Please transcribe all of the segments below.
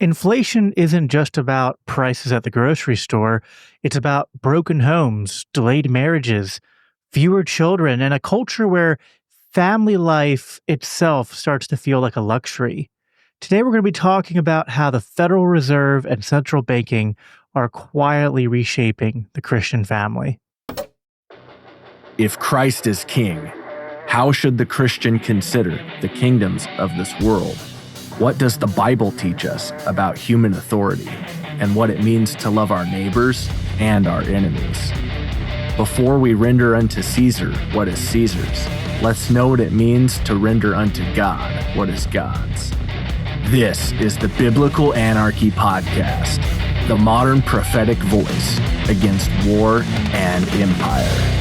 Inflation isn't just about prices at the grocery store. It's about broken homes, delayed marriages, fewer children, and a culture where family life itself starts to feel like a luxury. Today, we're going to be talking about how the Federal Reserve and central banking are quietly reshaping the Christian family. If Christ is king, how should the Christian consider the kingdoms of this world? What does the Bible teach us about human authority and what it means to love our neighbors and our enemies? Before we render unto Caesar what is Caesar's, let's know what it means to render unto God what is God's. This is the Biblical Anarchy Podcast, the modern prophetic voice against war and empire.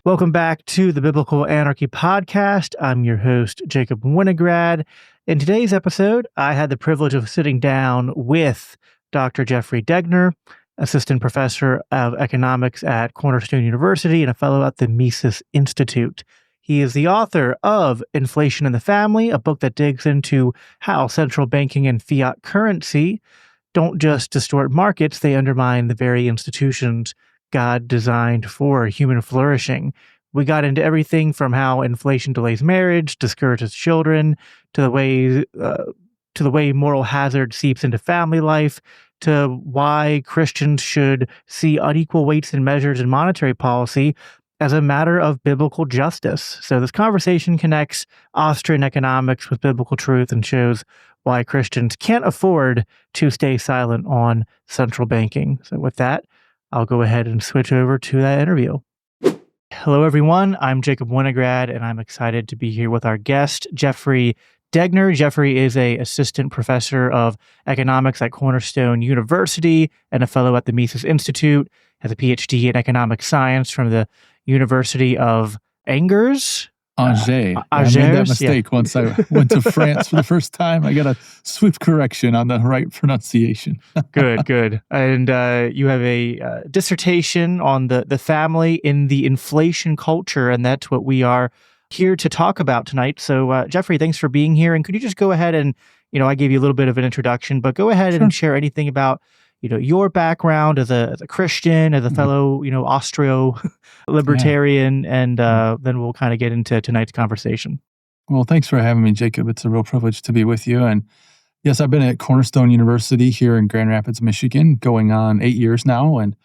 Welcome back to the Biblical Anarchy Podcast. I'm your host, Jacob Winograd. In today's episode, I had the privilege of sitting down with Dr. Jeffrey Degner, assistant professor of economics at Cornerstone University and a fellow at the Mises Institute. He is the author of Inflation in the Family, a book that digs into how central banking and fiat currency don't just distort markets, they undermine the very institutions God designed for human flourishing. We got into everything from how inflation delays marriage, discourages children, to the way moral hazard seeps into family life, to why Christians should see unequal weights and measures in monetary policy as a matter of biblical justice. So this conversation connects Austrian economics with biblical truth and shows why Christians can't afford to stay silent on central banking. So with that, I'll go ahead and switch over to that interview. Hello, everyone. I'm Jacob Winograd, and I'm excited to be here with our guest, Jeffrey Degner. Jeffrey is an assistant professor of economics at Cornerstone University and a fellow at the Mises Institute, has a PhD in economic science from the University of Angers. Angers. I made that mistake once I went to France for the first time. I got a swift correction on the right pronunciation. Good. And you have a dissertation on the family in the inflation culture, and that's what we are here to talk about tonight. So, Jeffrey, thanks for being here. And could you just go ahead and, I gave you a little bit of an introduction, but go ahead and share anything about your background as a Christian, as a fellow, Austro-Libertarian, and then we'll kind of get into tonight's conversation. Well, thanks for having me, Jacob. It's a real privilege to be with you. And yes, I've been at Cornerstone University here in Grand Rapids, Michigan, going on 8 years now, and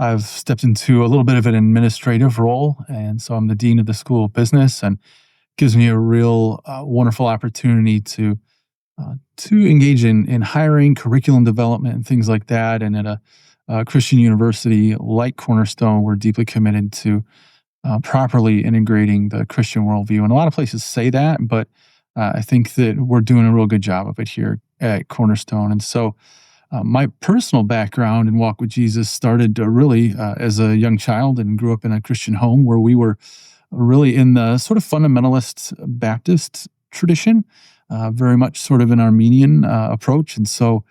I've stepped into a little bit of an administrative role, and so I'm the dean of the School of Business, and gives me a real wonderful opportunity to engage in hiring, curriculum development, and things like that. And at a Christian university like Cornerstone, we're deeply committed to properly integrating the Christian worldview. And a lot of places say that, but I think that we're doing a real good job of it here at Cornerstone. And so my personal background and walk with Jesus started really as a young child, and grew up in a Christian home where we were really in the sort of fundamentalist Baptist tradition. Very much sort of an Armenian approach. And so,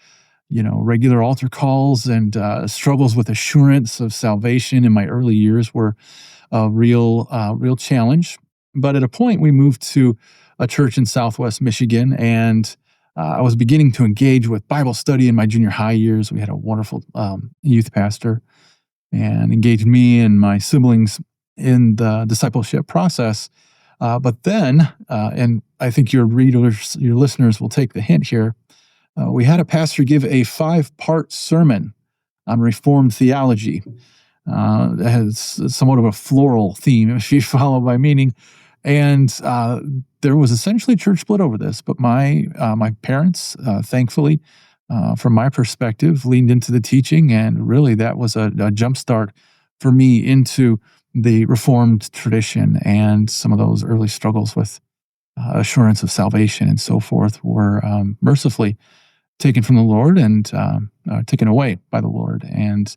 regular altar calls and struggles with assurance of salvation in my early years were a real challenge. But at a point, we moved to a church in Southwest Michigan, and I was beginning to engage with Bible study in my junior high years. We had a wonderful youth pastor and engaged me and my siblings in the discipleship process. But then, and I think your listeners will take the hint here, we had a pastor give a 5-part sermon on Reformed theology. That has somewhat of a floral theme, if you follow my meaning. And there was essentially church split over this. But my parents, thankfully, from my perspective, leaned into the teaching. And really, that was a jumpstart for me into the Reformed tradition, and some of those early struggles with assurance of salvation and so forth were mercifully taken from the Lord and taken away by the Lord. And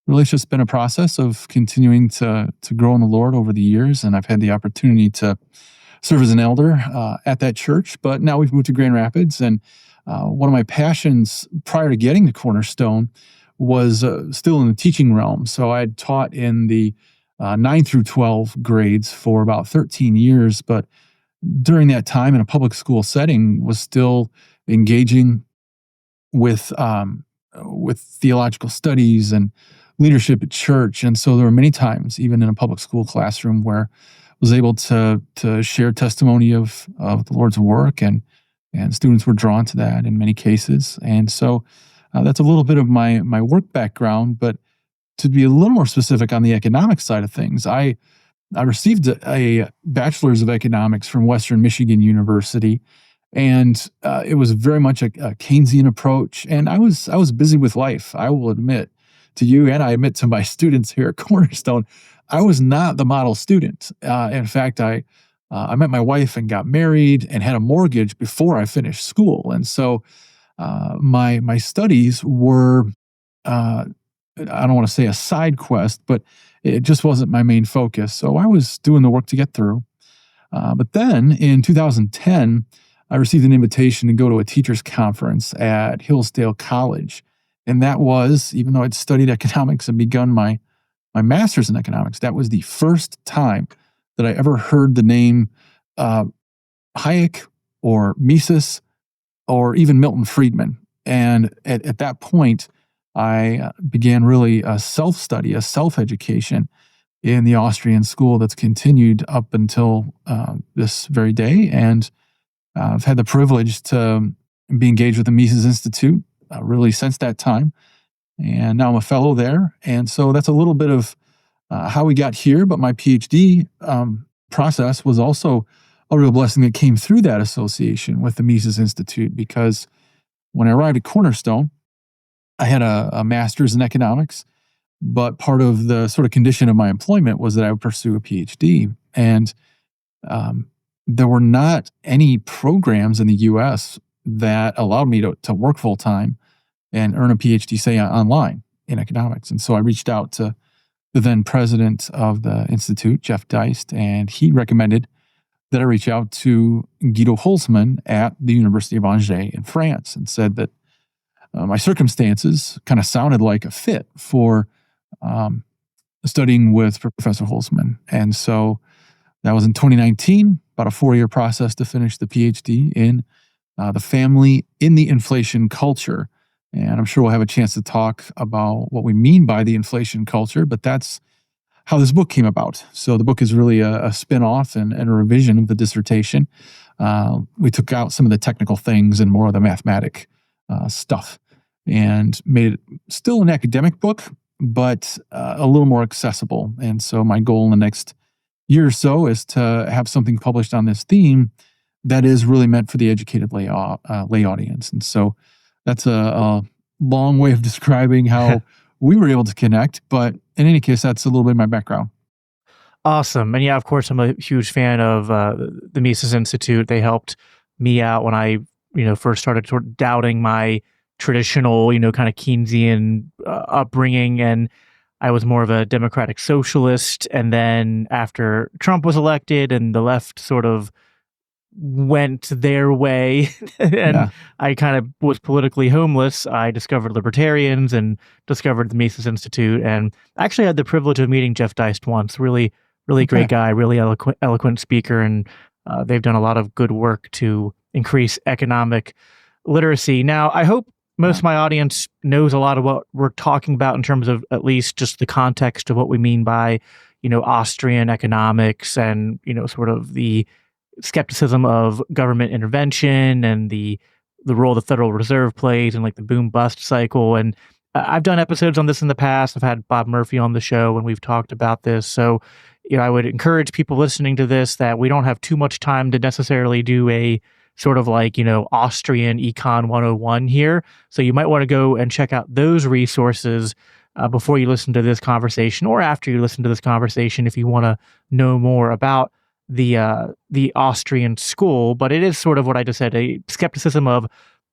really, it's just been a process of continuing to grow in the Lord over the years. And I've had the opportunity to serve as an elder at that church. But now we've moved to Grand Rapids, and one of my passions prior to getting to Cornerstone was still in the teaching realm. So I had taught in the 9 through 12 grades for about 13 years, but during that time in a public school setting was still engaging with theological studies and leadership at church. And so there were many times, even in a public school classroom, where I was able to share testimony of the Lord's work, and students were drawn to that in many cases. And so that's a little bit of my work background. But to be a little more specific on the economic side of things, I received a bachelor's of economics from Western Michigan University, and it was very much a Keynesian approach. And I was busy with life. I will admit to you, and I admit to my students here at Cornerstone, I was not the model student. In fact, I met my wife and got married and had a mortgage before I finished school. And so my studies were, I don't want to say a side quest, but it just wasn't my main focus. So I was doing the work to get through. But then in 2010, I received an invitation to go to a teacher's conference at Hillsdale College. And that was, even though I'd studied economics and begun my master's in economics, that was the first time that I ever heard the name Hayek or Mises or even Milton Friedman. And at that point, I began really a self-study, a self-education in the Austrian school that's continued up until this very day. And I've had the privilege to be engaged with the Mises Institute really since that time. And now I'm a fellow there. And so that's a little bit of how we got here. But my PhD process was also a real blessing that came through that association with the Mises Institute, because when I arrived at Cornerstone, I had a master's in economics, but part of the sort of condition of my employment was that I would pursue a PhD. And there were not any programs in the U.S. that allowed me to work full-time and earn a PhD, say, online in economics. And so I reached out to the then president of the Institute, Jeff Deist, and he recommended that I reach out to Guido Holzmann at the University of Angers in France, and said that my circumstances kind of sounded like a fit for studying with Professor Holzmann. And so that was in 2019, about a 4-year process to finish the PhD in the family in the inflation culture. And I'm sure we'll have a chance to talk about what we mean by the inflation culture, but that's how this book came about. So the book is really a spin-off and a revision of the dissertation. We took out some of the technical things and more of the mathematic stuff, and made it still an academic book, but a little more accessible. And so my goal in the next year or so is to have something published on this theme that is really meant for the educated lay audience. And so that's a long way of describing how we were able to connect. But in any case, that's a little bit of my background. Awesome. And yeah, of course, I'm a huge fan of the Mises Institute. They helped me out when I, first started sort of doubting my traditional, kind of Keynesian upbringing. And I was more of a democratic socialist. And then after Trump was elected and the left sort of went their way and I kind of was politically homeless, I discovered libertarians and discovered the Mises Institute, and actually had the privilege of meeting Jeff Deist once. Really great guy, really eloquent speaker, and they've done a lot of good work to increase economic literacy. Now, I hope most of my audience knows a lot of what we're talking about in terms of at least just the context of what we mean by, Austrian economics and, sort of the skepticism of government intervention and the role the Federal Reserve plays and like the boom bust cycle. And I've done episodes on this in the past. I've had Bob Murphy on the show and we've talked about this. So, I would encourage people listening to this that we don't have too much time to necessarily do a sort of like, Austrian Econ 101 here. So you might want to go and check out those resources before you listen to this conversation, or after you listen to this conversation if you want to know more about the Austrian school. But it is sort of what I just said, a skepticism of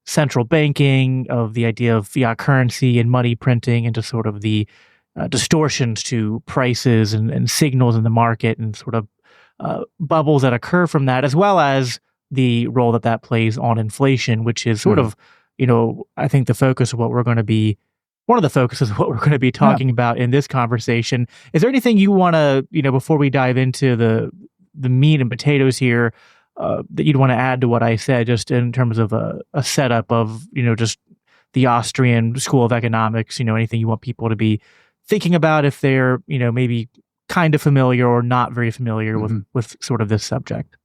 central banking, of the idea of fiat currency and money printing, and just sort of the distortions to prices and signals in the market, and sort of bubbles that occur from that, as well as the role that plays on inflation, which is sort of, I think the focus of what we're going to be, one of the focuses of what we're going to be talking about in this conversation. Is there anything you want to, before we dive into the meat and potatoes here, that you'd want to add to what I said, just in terms of a setup of, just the Austrian School of Economics, anything you want people to be thinking about if they're, maybe kind of familiar or not very familiar with sort of this subject?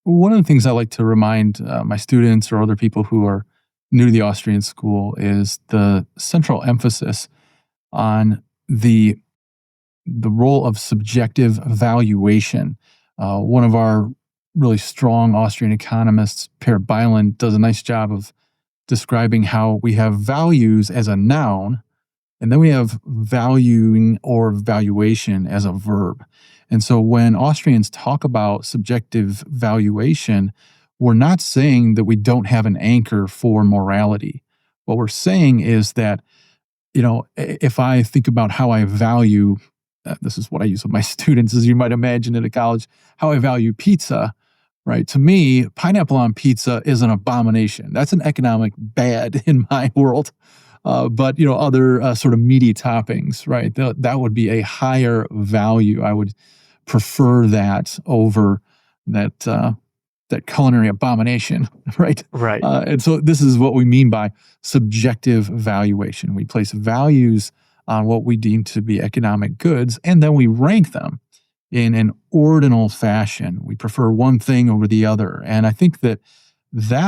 One of the things I like to remind my students or other people who are new to the Austrian school is the central emphasis on the role of subjective valuation. One of our really strong Austrian economists, Per Beiland, does a nice job of describing how we have values as a noun, and then we have valuing or valuation as a verb. And so when Austrians talk about subjective valuation, we're not saying that we don't have an anchor for morality. What we're saying is that, if I think about how I value, this is what I use with my students, as you might imagine at a college, how I value pizza, right? To me, pineapple on pizza is an abomination. That's an economic bad in my world. But other sort of meaty toppings, right? That would be a higher value. I would prefer that over that culinary abomination, right? Right. And so this is what we mean by subjective valuation. We place values on what we deem to be economic goods, and then we rank them in an ordinal fashion. We prefer one thing over the other, and I think that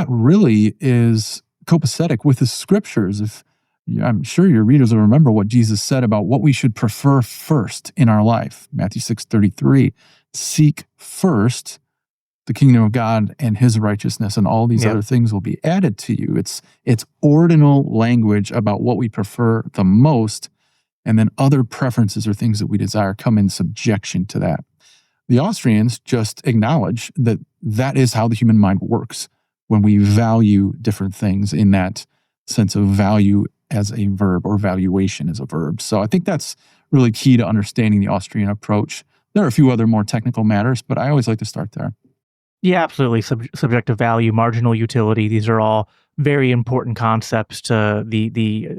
really is copacetic with the scriptures. I'm sure your readers will remember what Jesus said about what we should prefer first in our life. Matthew 6:33, seek first the kingdom of God and his righteousness, and all these other things will be added to you. It's ordinal language about what we prefer the most, and then other preferences or things that we desire come in subjection to that. The Austrians just acknowledge that is how the human mind works when we value different things in that sense of value as a verb or valuation as a verb. So I think that's really key to understanding the Austrian approach. There are a few other more technical matters, but I always like to start there. Yeah, absolutely. Subjective value, marginal utility. These are all very important concepts to the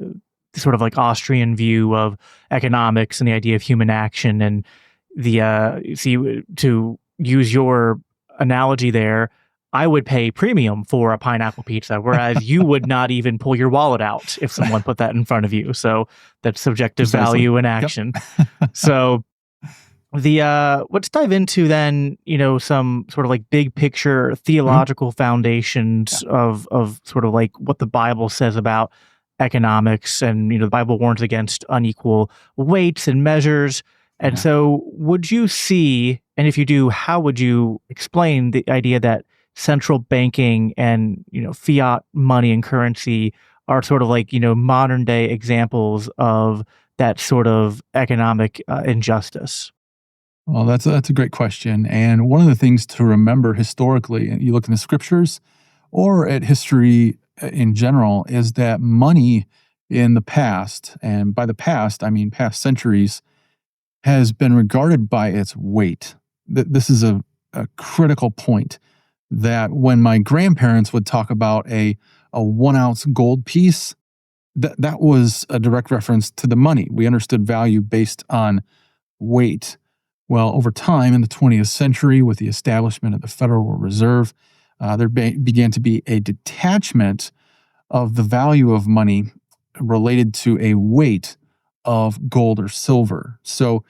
sort of like Austrian view of economics and the idea of human action. And to use your analogy there, I would pay premium for a pineapple pizza, whereas you would not even pull your wallet out if someone put that in front of you. So that's subjective value in action. Yep. So let's dive into then, some sort of like big picture theological foundations of sort of like what the Bible says about economics. And, the Bible warns against unequal weights and measures. And so would you see, and if you do, how would you explain the idea that central banking and, fiat money and currency are sort of like, modern day examples of that sort of economic injustice? Well, that's a great question. And one of the things to remember historically, and you look in the scriptures or at history in general, is that money in the past, and by the past, I mean past centuries, has been regarded by its weight. This is a critical point, that when my grandparents would talk about a 1 ounce gold piece, that was a direct reference to the money. We understood value based on weight. Well, over time in the 20th century, with the establishment of the Federal Reserve, there began to be a detachment of the value of money related to a weight of gold or silver. So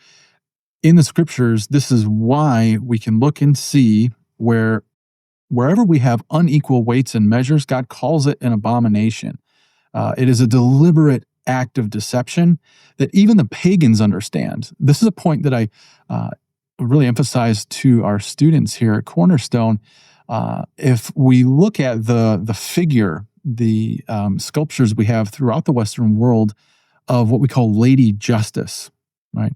in the scriptures, this is why we can look and see wherever we have unequal weights and measures, God calls it an abomination. It is a deliberate act of deception that even the pagans understand. This is a point that I really emphasize to our students here at Cornerstone. If we look at the figure, the sculptures we have throughout the Western world of what we call Lady Justice, right?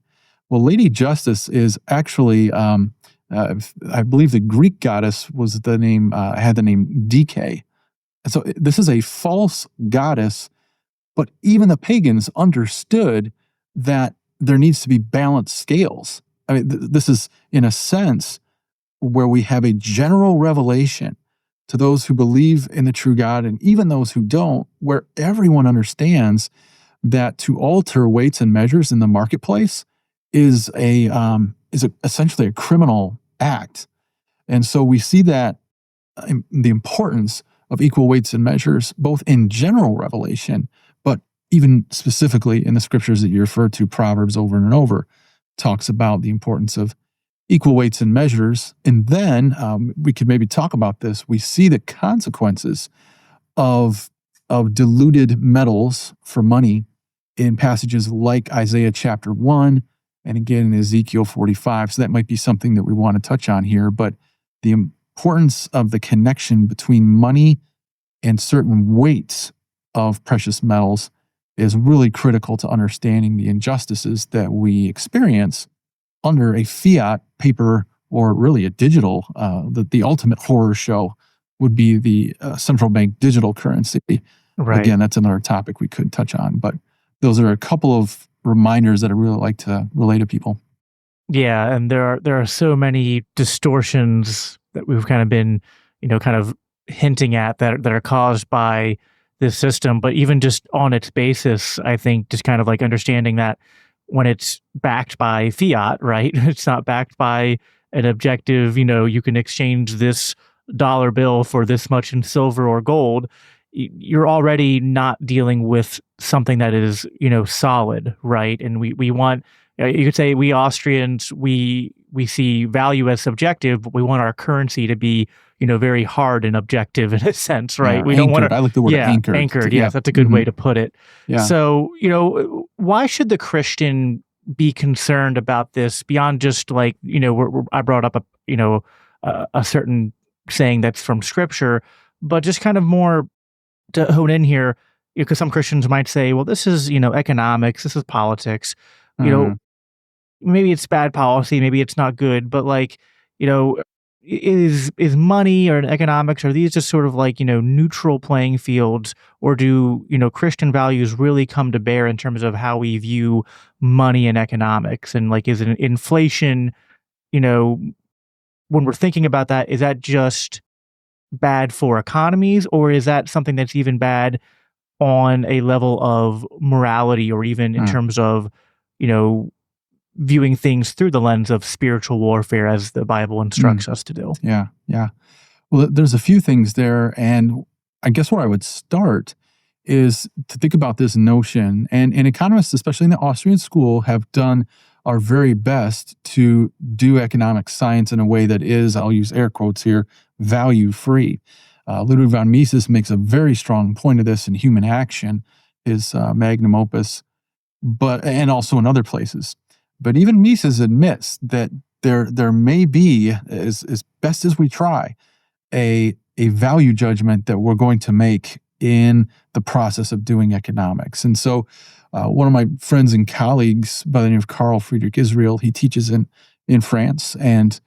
Well, Lady Justice is actually, I believe the Greek goddess was had the name Dike. So this is a false goddess, but even the pagans understood that there needs to be balanced scales. I mean, this is, in a sense, where we have a general revelation to those who believe in the true God and even those who don't, where everyone understands that to alter weights and measures in the marketplace is essentially a criminal act. And so we see that the importance of equal weights and measures, both in general revelation, but even specifically in the scriptures that you refer to, Proverbs over and over, talks about the importance of equal weights and measures. And then we could maybe talk about this. We see the consequences of diluted metals for money in passages like Isaiah chapter 1 and again in Ezekiel 45. So that might be something that we want to touch on here. But the importance of the connection between money and certain weights of precious metals is really critical to understanding the injustices that we experience under a fiat paper or really a digital. The ultimate horror show would be the central bank digital currency. Right. Again, that's another topic we could touch on, but those are a couple of reminders that I really like to relay to people. Yeah, and there are so many distortions that we've kind of been, kind of hinting at that are caused by this system. But even just on its basis, I think just kind of like understanding that when it's backed by fiat, right? It's not backed by an objective, you can exchange this dollar bill for this much in silver or gold. You're already not dealing with something that is, solid, right? And we want, you could say we Austrians, we see value as subjective, but we want our currency to be, very hard and objective in a sense, right? Yeah, we don't want to. I like the word anchored. Anchored. Yes, that's a good way to put it. Yeah. So, why should the Christian be concerned about this beyond just like, I brought up a certain saying that's from Scripture, but just kind of more to hone in here, because some Christians might say, well, this is, economics, this is politics, maybe it's bad policy, maybe it's not good, but like, is money or economics, are these just sort of like, neutral playing fields, or do, Christian values really come to bear in terms of how we view money and economics? And like, is it inflation, when we're thinking about that, is that just bad for economies, or is that something that's even bad on a level of morality, or even in terms of, viewing things through the lens of spiritual warfare as the Bible instructs us to do? Yeah. Well, there's a few things there. And I guess where I would start is to think about this notion. And economists, especially in the Austrian school, have done our very best to do economic science in a way that is, I'll use air quotes here, value-free. Ludwig von Mises makes a very strong point of this in Human Action, his magnum opus, and also in other places. But even Mises admits that there may be, as best as we try, a value judgment that we're going to make in the process of doing economics. And so one of my friends and colleagues by the name of Carl Friedrich Israel, he teaches in France, and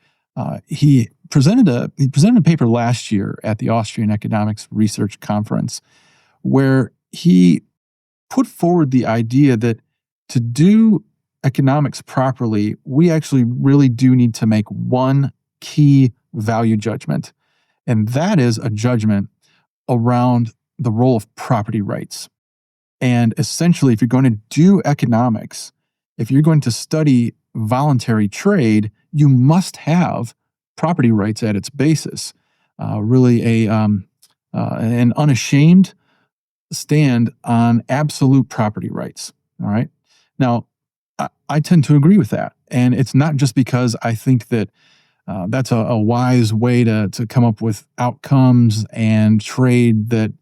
he presented a paper last year at the Austrian Economics Research Conference where he put forward the idea that to do economics properly, we actually really do need to make one key value judgment. And that is a judgment around the role of property rights. And essentially, if you're going to do economics, if you're going to study voluntary trade, you must have property rights at its basis. Really an unashamed stand on absolute property rights. All right. Now, I tend to agree with that. And it's not just because I think that that's a wise way to come up with outcomes and trade that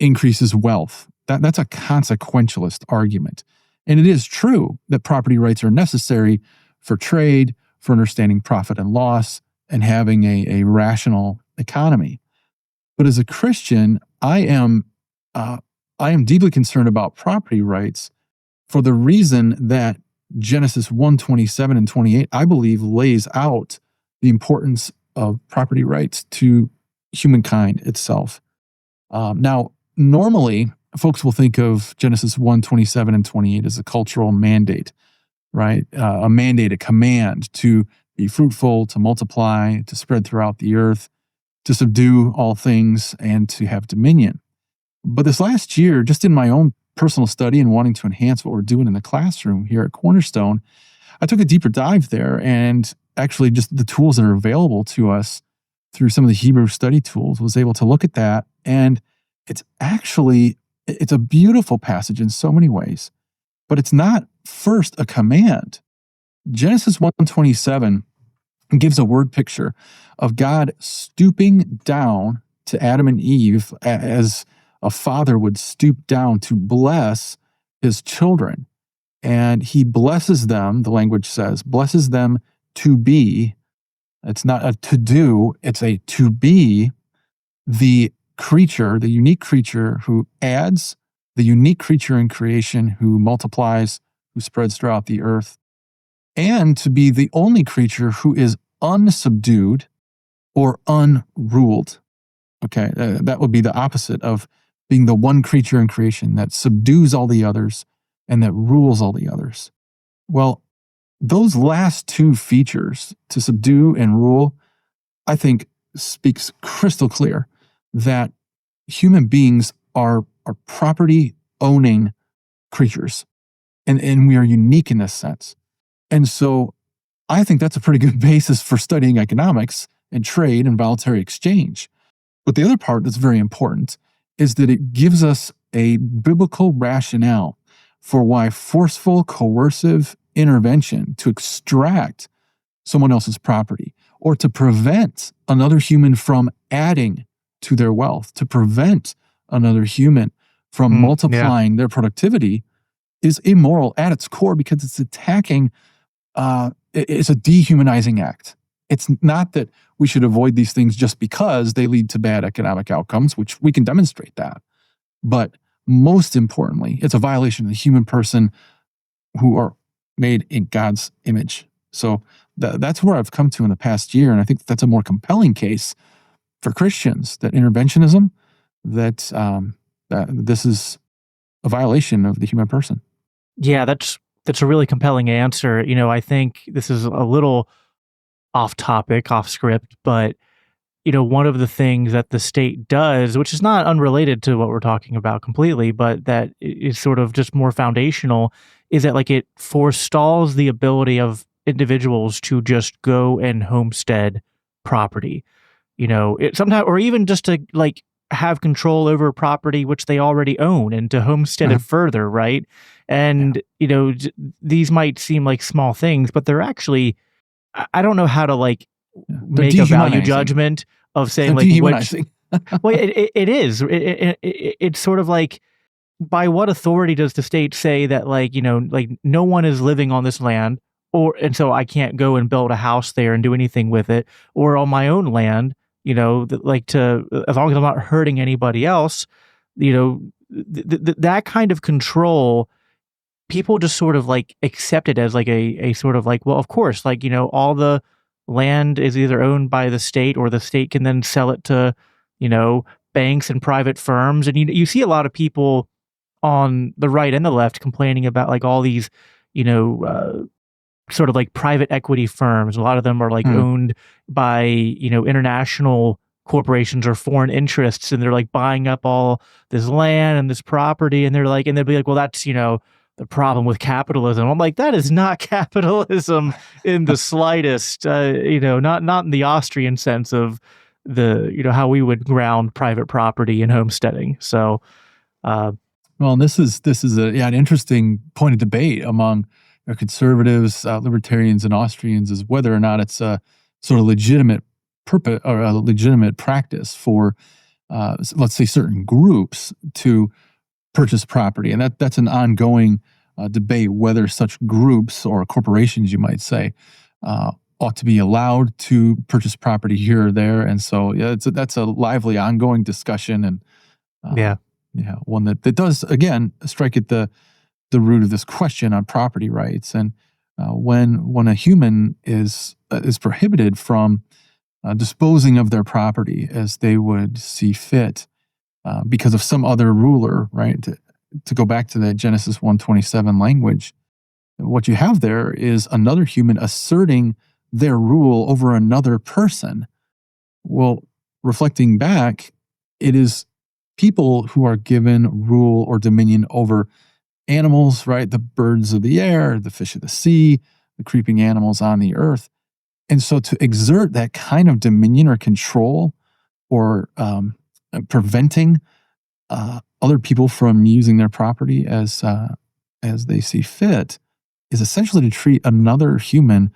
increases wealth. That's a consequentialist argument. And it is true that property rights are necessary for trade, for understanding profit and loss, and having a rational economy. But as a Christian, I am deeply concerned about property rights for the reason that Genesis 1:27 and 28, I believe, lays out the importance of property rights to humankind itself. Now, normally, folks will think of Genesis 1:27 and 28 as a cultural mandate, right? A mandate, a command to be fruitful, to multiply, to spread throughout the earth, to subdue all things, and to have dominion. But this last year, just in my own personal study and wanting to enhance what we're doing in the classroom here at Cornerstone, I took a deeper dive there, and actually just the tools that are available to us through some of the Hebrew study tools, was able to look at that. And it's a beautiful passage in so many ways, but it's not first a command. Genesis 1:27 gives a word picture of God stooping down to Adam and Eve as a father would stoop down to bless his children. And he blesses them, the language says, blesses them to be. It's not a to do, it's a to be the creature, the unique creature who adds, the unique creature in creation who multiplies, who spreads throughout the earth, and to be the only creature who is unsubdued or unruled. Okay, that would be the opposite of being the one creature in creation that subdues all the others and that rules all the others. Well, those last two features, to subdue and rule, I think speaks crystal clear that human beings are property-owning creatures, and we are unique in this sense. And so I think that's a pretty good basis for studying economics and trade and voluntary exchange. But the other part that's very important is that it gives us a biblical rationale for why forceful, coercive intervention to extract someone else's property or to prevent another human from adding to their wealth, to prevent another human from multiplying their productivity is immoral at its core because it's attacking, it's a dehumanizing act. It's not that we should avoid these things just because they lead to bad economic outcomes, which we can demonstrate that. But most importantly, it's a violation of the human person who are made in God's image. So that's where I've come to in the past year. And I think that's a more compelling case for Christians, that interventionism, that this is a violation of the human person. Yeah, that's a really compelling answer. I think this is a little off topic, off script, but one of the things that the state does, which is not unrelated to what we're talking about completely, but that is sort of just more foundational, is that it forestalls the ability of individuals to just go and homestead property. It sometimes, or even just to have control over property which they already own and to homestead it further, right? And these might seem like small things, but they're actually, I don't know how to make a value judgment of saying which. Well, it is. It's sort of by what authority does the state say that no one is living on this land, and so I can't go and build a house there and do anything with it, or on my own land, as long as I'm not hurting anybody else, that kind of control, people just sort of accept it as a sort of well, of course, all the land is either owned by the state or the state can then sell it to, banks and private firms. And you see a lot of people on the right and the left complaining about all these, sort of private equity firms. A lot of them are owned by, international corporations or foreign interests, and they're buying up all this land and this property, and they'll be well, that's, the problem with capitalism. I'm that is not capitalism in the slightest, not in the Austrian sense of the, how we would ground private property and homesteading. So, well, this is an interesting point of debate among conservatives, libertarians, and Austrians, is whether or not it's a sort of legitimate purpose or a legitimate practice for, let's say, certain groups to purchase property, and that's an ongoing debate whether such groups or corporations, you might say, ought to be allowed to purchase property here or there. And so, that's a lively, ongoing discussion, and one that does again strike at the root of this question on property rights. And when a human is prohibited from disposing of their property as they would see fit, because of some other ruler, right? To go back to that Genesis 1:27 language, what you have there is another human asserting their rule over another person. Well, reflecting back, it is people who are given rule or dominion over animals, right? The birds of the air, the fish of the sea, the creeping animals on the earth. And so to exert that kind of dominion or control or preventing other people from using their property as they see fit is essentially to treat another human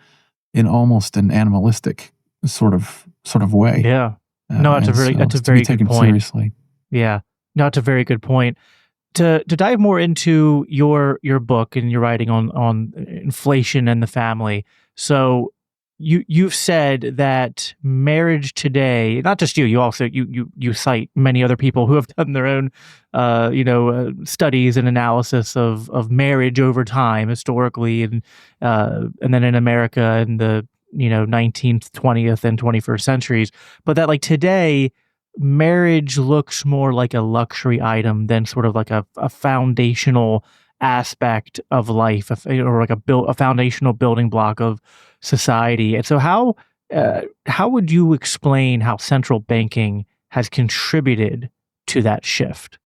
in almost an animalistic sort of way. Yeah. No, that's a very good point. Seriously. Yeah. No, it's a very good point. To dive more into your book and your writing on inflation and the family. So you've said that marriage today, not just you also you cite many other people who have done their own studies and analysis of marriage over time historically, and then in America in the 19th, 20th, and 21st centuries. But that, like, today, marriage looks more like a luxury item than sort of like a foundational aspect of life, or like a foundational building block of society. And so how would you explain how central banking has contributed to that shift?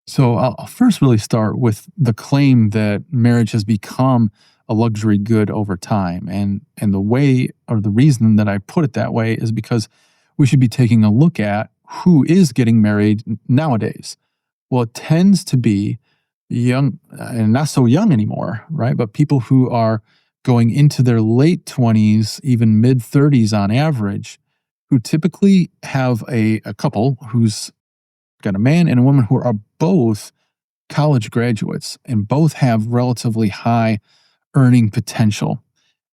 So I'll first really start with the claim that marriage has become a luxury good over time. And the way, or the reason that I put it that way, is because we should be taking a look at who is getting married nowadays. Well, it tends to be young, and not so young anymore, right? But people who are going into their late 20s, even mid 30s on average, who typically have a couple who's got a man and a woman who are both college graduates and both have relatively high earning potential.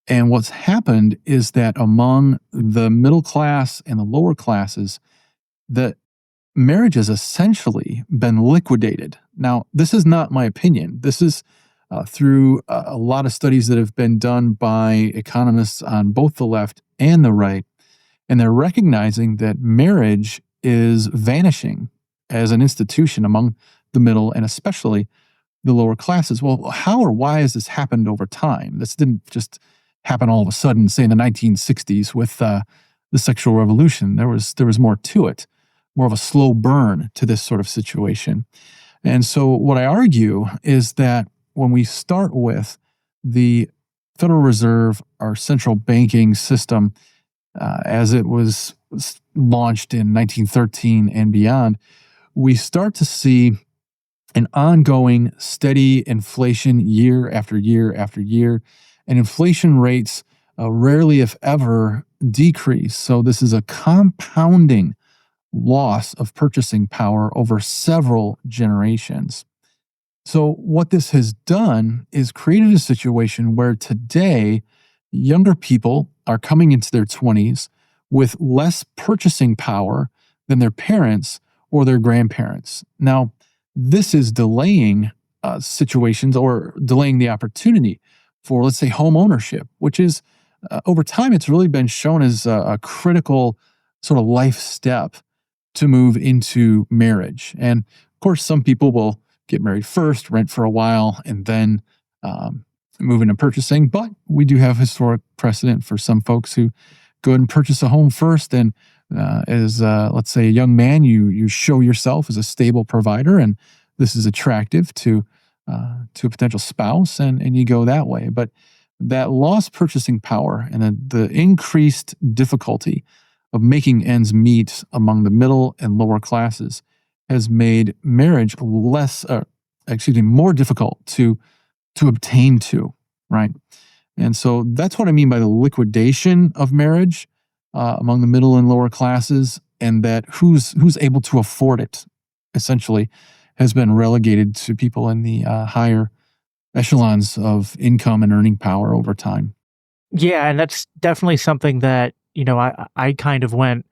And what's happened is that among the middle class and the lower classes, that marriage has essentially been liquidated. Now, this is not my opinion. This is through a lot of studies that have been done by economists on both the left and the right. And they're recognizing that marriage is vanishing as an institution among the middle and especially the lower classes. Well, how or why has this happened over time? This didn't just happen all of a sudden, say in the 1960s with the sexual revolution. There was more to it, more of a slow burn to this sort of situation. And so what I argue is that when we start with the Federal Reserve, our central banking system, as it was launched in 1913 and beyond, we start to see an ongoing steady inflation year after year after year, and inflation rates rarely, if ever, decrease. So this is a compounding loss of purchasing power over several generations. So what this has done is created a situation where today younger people are coming into their 20s with less purchasing power than their parents or their grandparents. Now, this is delaying situations or delaying the opportunity for, let's say, home ownership, which is, over time, it's really been shown as a critical sort of life step to move into marriage. And of course, some people will get married first, rent for a while, and then move into purchasing. But we do have historic precedent for some folks who go ahead and purchase a home first. And as, let's say, a young man, you show yourself as a stable provider, and this is attractive to a potential spouse, and you go that way. But that lost purchasing power and the increased difficulty of making ends meet among the middle and lower classes has made marriage more difficult to obtain to, right? And so that's what I mean by the liquidation of marriage among the middle and lower classes, and that who's able to afford it, essentially, has been relegated to people in the higher echelons of income and earning power over time. Yeah, and that's definitely something that, I kind of went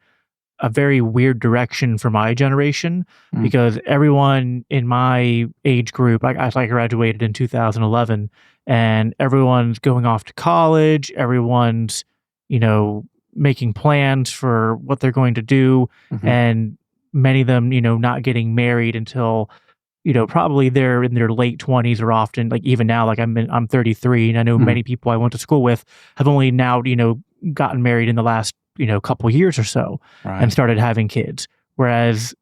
a very weird direction for my generation, because everyone in my age group, I graduated in 2011, and everyone's going off to college, everyone's, making plans for what they're going to do, and many of them, not getting married until, probably they're in their late 20s, or often, like, even now, like I'm 33, and I know many people I went to school with have only now, gotten married in the last, couple years or so, right, and started having kids. Whereas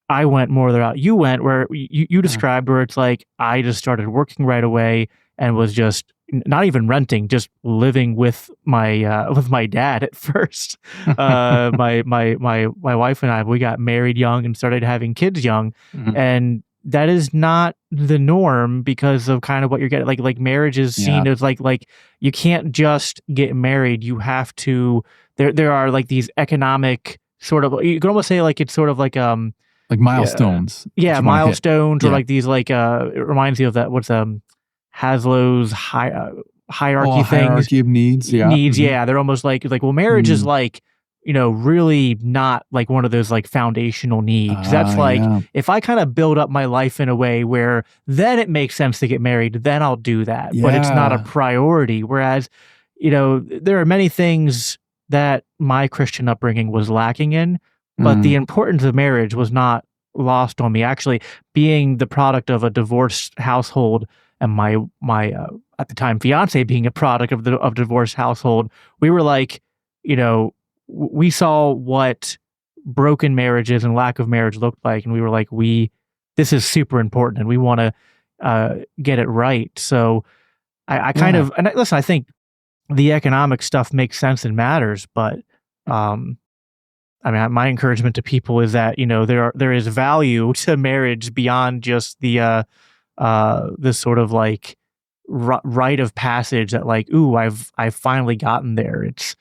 I went more the route you went, where you described, where it's like, I just started working right away, and was just not even renting, just living with my dad at first. My wife and I, we got married young and started having kids young, Mhm. and that is not the norm because of kind of what you're getting. Like marriage is seen as like you can't just get married. You have to. There are like these economic sort of. You could almost say like it's sort of like milestones. that yeah, you wanna hit. milestones or Yeah. like these like it reminds me of that what's Haslow's hierarchy things. Hierarchy of needs. Yeah. Needs, Mhm. yeah. They're almost like well, marriage is Mm. like, really not like one of those like foundational needs. That's like Yeah. if I kind of build up my life in a way where then it makes sense to get married, then I'll do that. But it's not a Yeah. priority. Whereas, there are many things that my Christian upbringing was lacking in, but the Mm. importance of marriage was not lost on me. Actually, being the product of a divorced household and my at the time fiance being a product of divorced household, we were like, we saw what broken marriages and lack of marriage looked like, and we were like, this is super important, and we want to get it right. So I kind Yeah. of listen. I think the economic stuff makes sense and matters, but I mean, my encouragement to people is that there is value to marriage beyond just the this sort of like rite of passage that like, ooh, I've finally gotten there. It's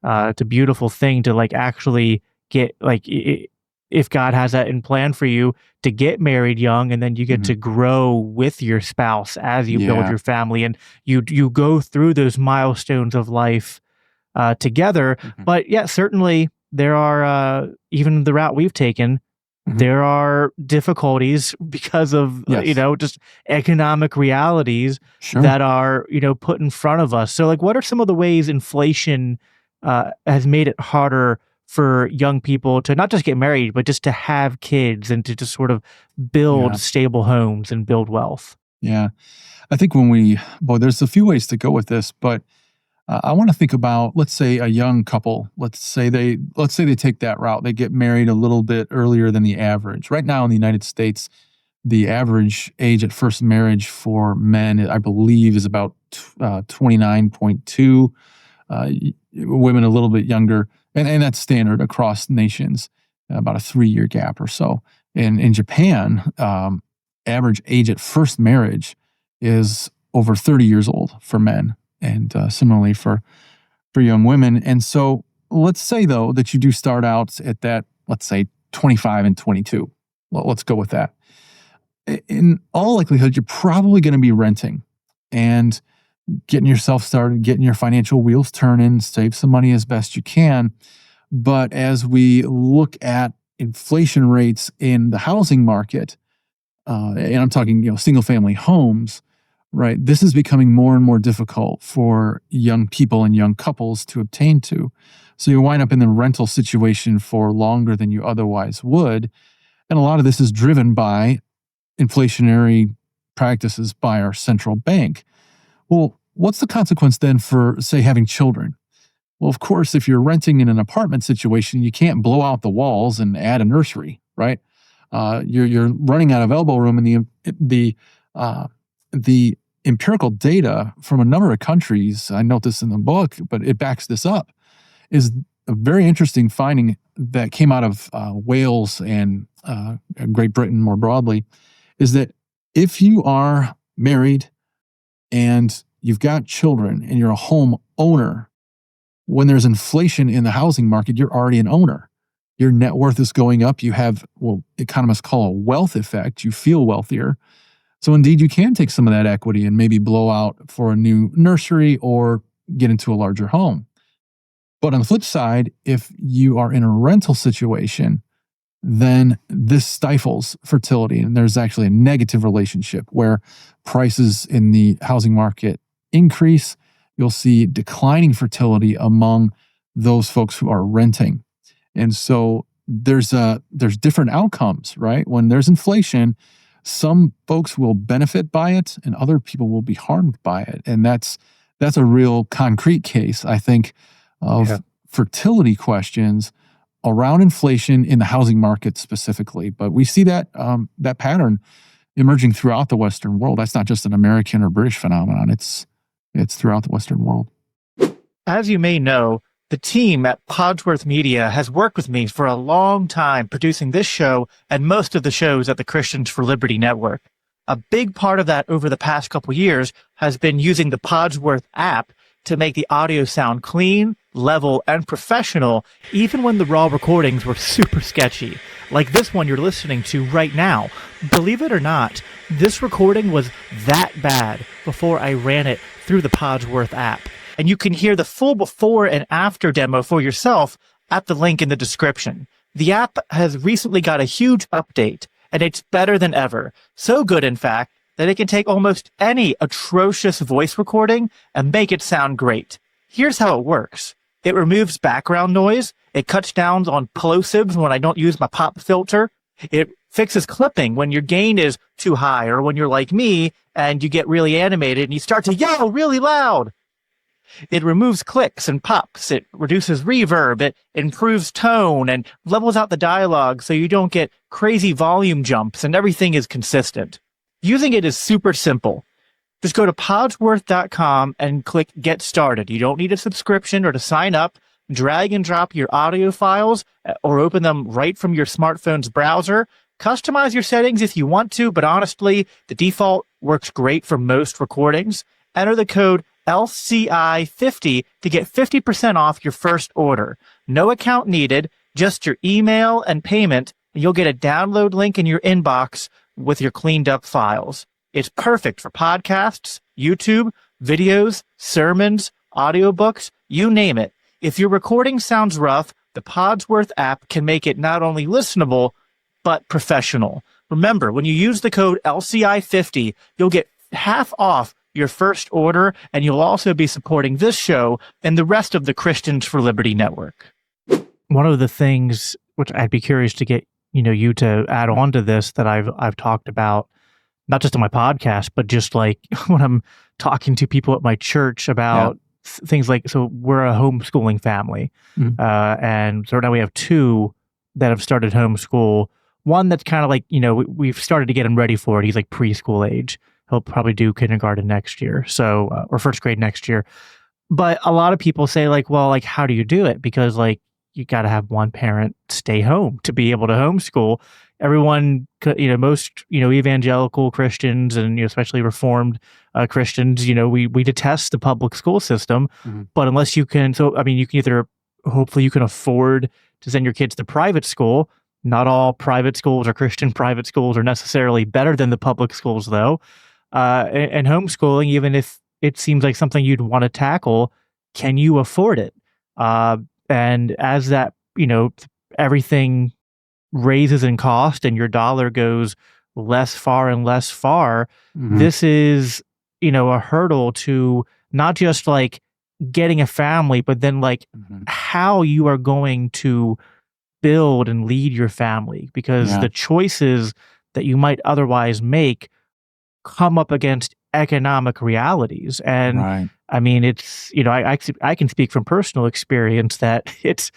a beautiful thing to like actually get like if God has that in plan for you to get married young, and then you get Mhm. to grow with your spouse as you build Yeah. your family, and you go through those milestones of life together. Mhm. But yeah, certainly there are even the route we've taken. Mhm. There are difficulties because of Yes. just economic realities Sure. that are put in front of us. So like, what are some of the ways inflation has made it harder for young people to not just get married, but just to have kids and to just sort of build Yeah. stable homes and build wealth? Yeah. I think there's a few ways to go with this, but I want to think about, let's say, a young couple. Let's say they take that route. They get married a little bit earlier than the average. Right now in the United States, the average age at first marriage for men, I believe, is about 29.2. Women a little bit younger, and that's standard across nations, about a 3-year gap or so. And in Japan, average age at first marriage is over 30 years old for men, and similarly for young women. And so let's say, though, that you do start out at that, let's say 25 and 22. Well, let's go with that. In all likelihood, you're probably going to be renting and getting yourself started, getting your financial wheels turning, save some money as best you can. But as we look at inflation rates in the housing market, and I'm talking, single family homes, right? This is becoming more and more difficult for young people and young couples to obtain to. So you wind up in the rental situation for longer than you otherwise would. And a lot of this is driven by inflationary practices by our central bank. Well, what's the consequence then for, say, having children? Well, of course, if you're renting in an apartment situation, you can't blow out the walls and add a nursery, right? You're running out of elbow room, and the empirical data from a number of countries, I note this in the book, but it backs this up, is a very interesting finding that came out of Wales and Great Britain more broadly, is that if you are married and you've got children and you're a home owner, when there's inflation in the housing market, you're already an owner. Your net worth is going up. You have what economists call a wealth effect. You feel wealthier. So indeed, you can take some of that equity and maybe blow out for a new nursery or get into a larger home. But on the flip side, if you are in a rental situation, then this stifles fertility. And there's actually a negative relationship where prices in the housing market increase. You'll see declining fertility among those folks who are renting. And so there's different outcomes, right? When there's inflation, some folks will benefit by it and other people will be harmed by it. And that's a real concrete case, I think, of fertility questions around inflation in the housing market specifically. But we see that that pattern emerging throughout the Western world. That's not just an American or British phenomenon. It's throughout the Western world. As you may know, the team at Podsworth Media has worked with me for a long time producing this show and most of the shows at the Christians for Liberty Network. A big part of that over the past couple years has been using the Podsworth app to make the audio sound clean, level, and professional, even when the raw recordings were super sketchy, like this one you're listening to right now. Believe it or not, this recording was that bad before I ran it through the Podsworth app. And you can hear the full before and after demo for yourself at the link in the description. The app has recently got a huge update, and it's better than ever. So good, in fact, that it can take almost any atrocious voice recording and make it sound great. Here's how it works. It removes background noise. It cuts down on plosives when I don't use my pop filter. It fixes clipping when your gain is too high, or when you're like me and you get really animated and you start to yell really loud. It removes clicks and pops. It reduces reverb. It improves tone and levels out the dialogue so you don't get crazy volume jumps and everything is consistent. Using it is super simple. Just go to podsworth.com and click Get Started. You don't need a subscription or to sign up. Drag and drop your audio files or open them right from your smartphone's browser. Customize your settings if you want to, but honestly, the default works great for most recordings. Enter the code LCI50 to get 50% off your first order. No account needed, just your email and payment, and you'll get a download link in your inbox with your cleaned up files. It's perfect for podcasts, YouTube, videos, sermons, audiobooks, you name it. If your recording sounds rough, the Podsworth app can make it not only listenable, but professional. Remember, when you use the code LCI50, you'll get half off your first order, and you'll also be supporting this show and the rest of the Christians for Liberty Network. One of the things which I'd be curious to get you to add on to this that I've talked about, not just on my podcast, but just like when I'm talking to people at my church about things like, so we're a homeschooling family, and so now we have two that have started homeschool. One that's kind of like, we've started to get him ready for it. He's like preschool age. He'll probably do kindergarten next year, so or first grade next year. But a lot of people say like, well, like, how do you do it? Because like you got to have one parent stay home to be able to homeschool. Everyone, most evangelical Christians and especially Reformed Christians, we detest the public school system. But unless you can, you can either hopefully you can afford to send your kids to private school. Not all private schools or Christian private schools are necessarily better than the public schools, though. And homeschooling, even if it seems like something you'd want to tackle, can you afford it? And as that, everything raises in cost and your dollar goes less far and less far, this is, a hurdle to not just like getting a family, but then like how you are going to build and lead your family, because the choices that you might otherwise make come up against economic realities. And I mean, it's, I can speak from personal experience that it's,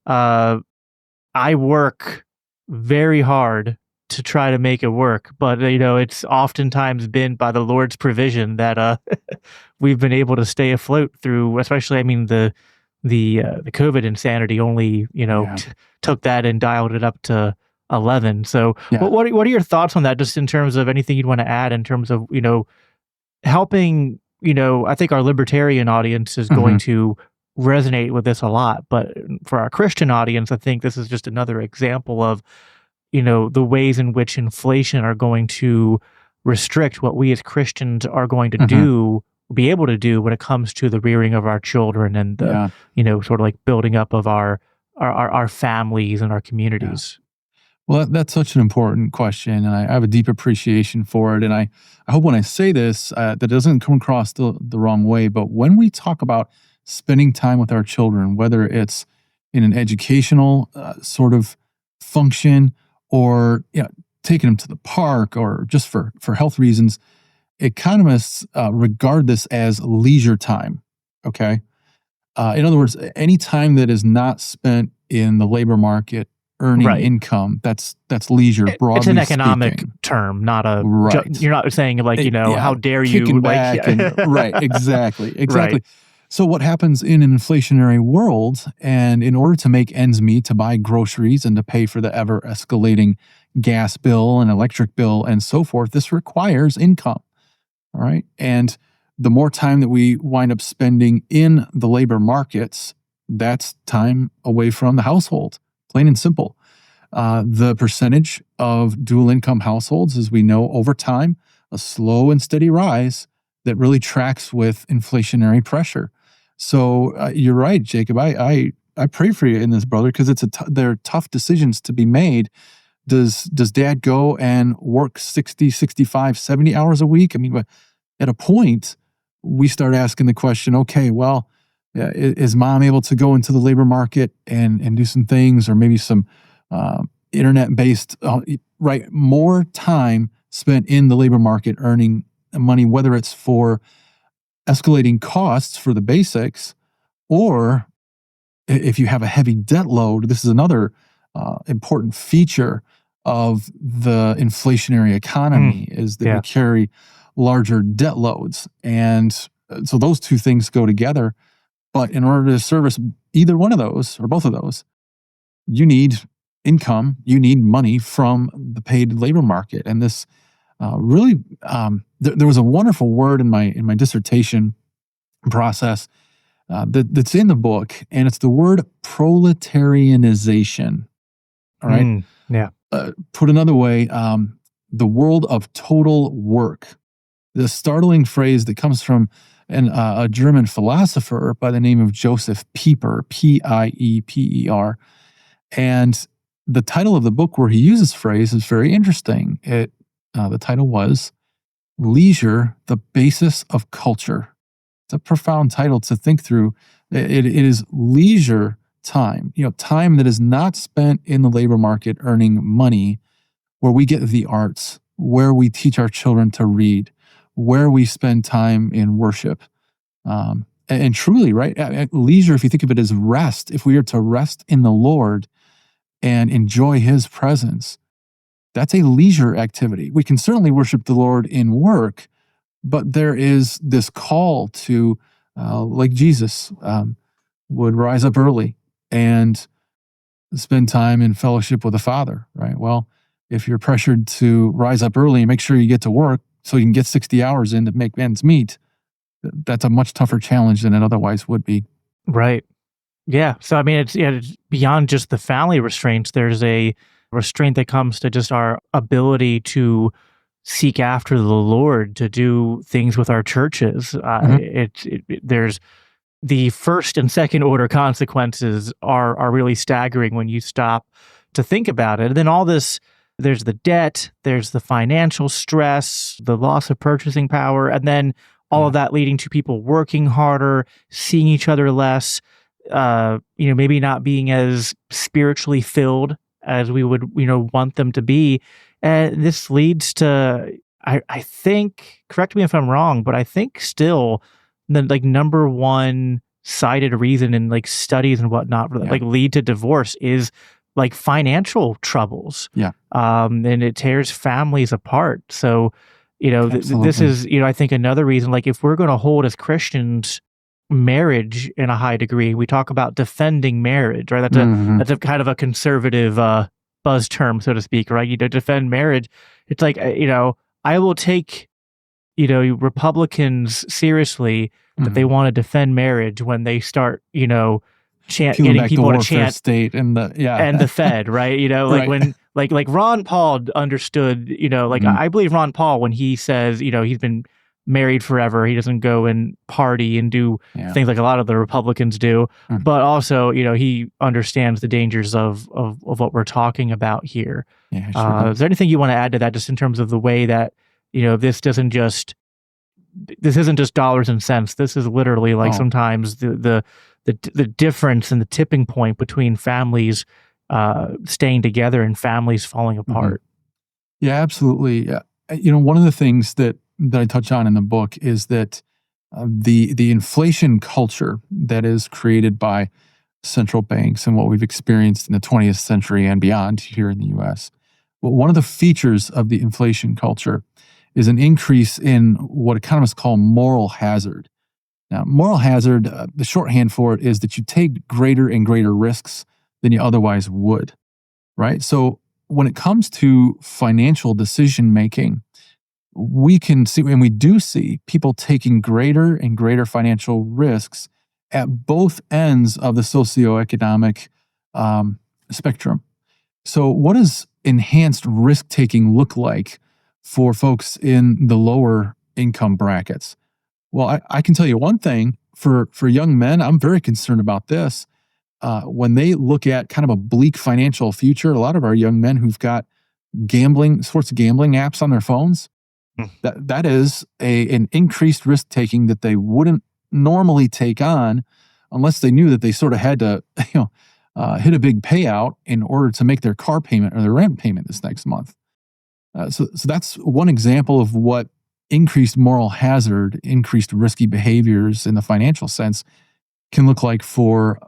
I work very hard to try to make it work, but it's oftentimes been by the Lord's provision that we've been able to stay afloat through, especially, the COVID insanity only, took that and dialed it up to 11. So what are your thoughts on that, just in terms of anything you'd want to add in terms of, helping, I think our libertarian audience is going to resonate with this a lot, but for our Christian audience, I think this is just another example of, the ways in which inflation are going to restrict what we as Christians are going to be able to do when it comes to the rearing of our children and the, sort of like building up of our families and our communities. Well, that's such an important question, and I have a deep appreciation for it. And I hope when I say this, that doesn't come across the wrong way. But when we talk about spending time with our children, whether it's in an educational sort of function or taking them to the park or just for health reasons, economists regard this as leisure time. Okay, in other words, any time that is not spent in the labor market earning Right. income. That's leisure, broadly It's an economic speaking. term, not a. Right. You're not saying like, Yeah, how dare kicking you? back right, exactly. Right. So what happens in an inflationary world, and in order to make ends meet, to buy groceries and to pay for the ever escalating gas bill and electric bill and so forth, this requires income. All right. And the more time that we wind up spending in the labor markets, that's time away from the household, plain and simple. The percentage of dual income households, as we know over time, a slow and steady rise that really tracks with inflationary pressure. So you're right, Jacob. I pray for you in this, brother, because they're tough decisions to be made. Does dad go and work 60, 65, 70 hours a week? I mean, at a point, we start asking the question, okay, well, is mom able to go into the labor market and do some things, or maybe some internet-based, right? More time spent in the labor market earning money, whether it's for escalating costs for the basics, or if you have a heavy debt load. This is another important feature of the inflationary economy, is that we carry larger debt loads. And so those two things go together. But in order to service either one of those or both of those, you need income, you need money from the paid labor market. And this really, there was a wonderful word in my dissertation process that's in the book, and it's the word proletarianization. All right. Put another way, the world of total work. The startling phrase that comes from a German philosopher by the name of Joseph Pieper, Pieper. And the title of the book where he uses this phrase is very interesting. The title was Leisure, the Basis of Culture. It's a profound title to think through. It is leisure time, time that is not spent in the labor market earning money, where we get the arts, where we teach our children to read, where we spend time in worship. And truly, right, leisure, if you think of it as rest, if we are to rest in the Lord and enjoy his presence, that's a leisure activity. We can certainly worship the Lord in work, but there is this call to, like Jesus would rise up early and spend time in fellowship with the Father, right? Well, if you're pressured to rise up early and make sure you get to work so you can get 60 hours in to make ends meet, that's a much tougher challenge than it otherwise would be. Right. Yeah. So, I mean, it's beyond just the family restraints. There's a restraint that comes to just our ability to seek after the Lord, to do things with our churches. There's the first and second order consequences are really staggering when you stop to think about it. And then all this, there's the debt, there's the financial stress, the loss of purchasing power, and then all of that leading to people working harder, seeing each other less, maybe not being as spiritually filled as we would, want them to be. And this leads to, I think, correct me if I'm wrong, but I think still the number one cited reason in studies and whatnot lead to divorce is financial troubles. Yeah. And it tears families apart. So, this is, I think another reason, if we're going to hold as Christians marriage in a high degree, we talk about defending marriage, right? That's a kind of a conservative buzz term, so to speak, right? You defend marriage. It's I will take, Republicans seriously that they want to defend marriage when they start, getting people to chant state and the Fed, right? Right. When Ron Paul understood, I believe Ron Paul when he says, he's been married forever, he doesn't go and party and do things like a lot of the Republicans do, but also, he understands the dangers of what we're talking about here. Yeah, sure. Is there anything you want to add to that, just in terms of the way that, this isn't just dollars and cents. This is literally sometimes the difference and the tipping point between families staying together and families falling apart. Yeah, absolutely. One of the things that I touch on in the book is that the inflation culture that is created by central banks and what we've experienced in the 20th century and beyond here in the US. Well, one of the features of the inflation culture is an increase in what economists call moral hazard. Now, moral hazard, the shorthand for it is that you take greater and greater risks than you otherwise would, right? So when it comes to financial decision making, we can see, and we do see, people taking greater and greater financial risks at both ends of the socioeconomic spectrum. So what does enhanced risk-taking look like for folks in the lower income brackets? Well, I can tell you one thing. For young men, I'm very concerned about this. When they look at kind of a bleak financial future, a lot of our young men who've got sorts of gambling apps on their phones, that is an increased risk-taking that they wouldn't normally take on unless they knew that they sort of had to hit a big payout in order to make their car payment or their rent payment this next month. So that's one example of what increased moral hazard, increased risky behaviors in the financial sense can look like for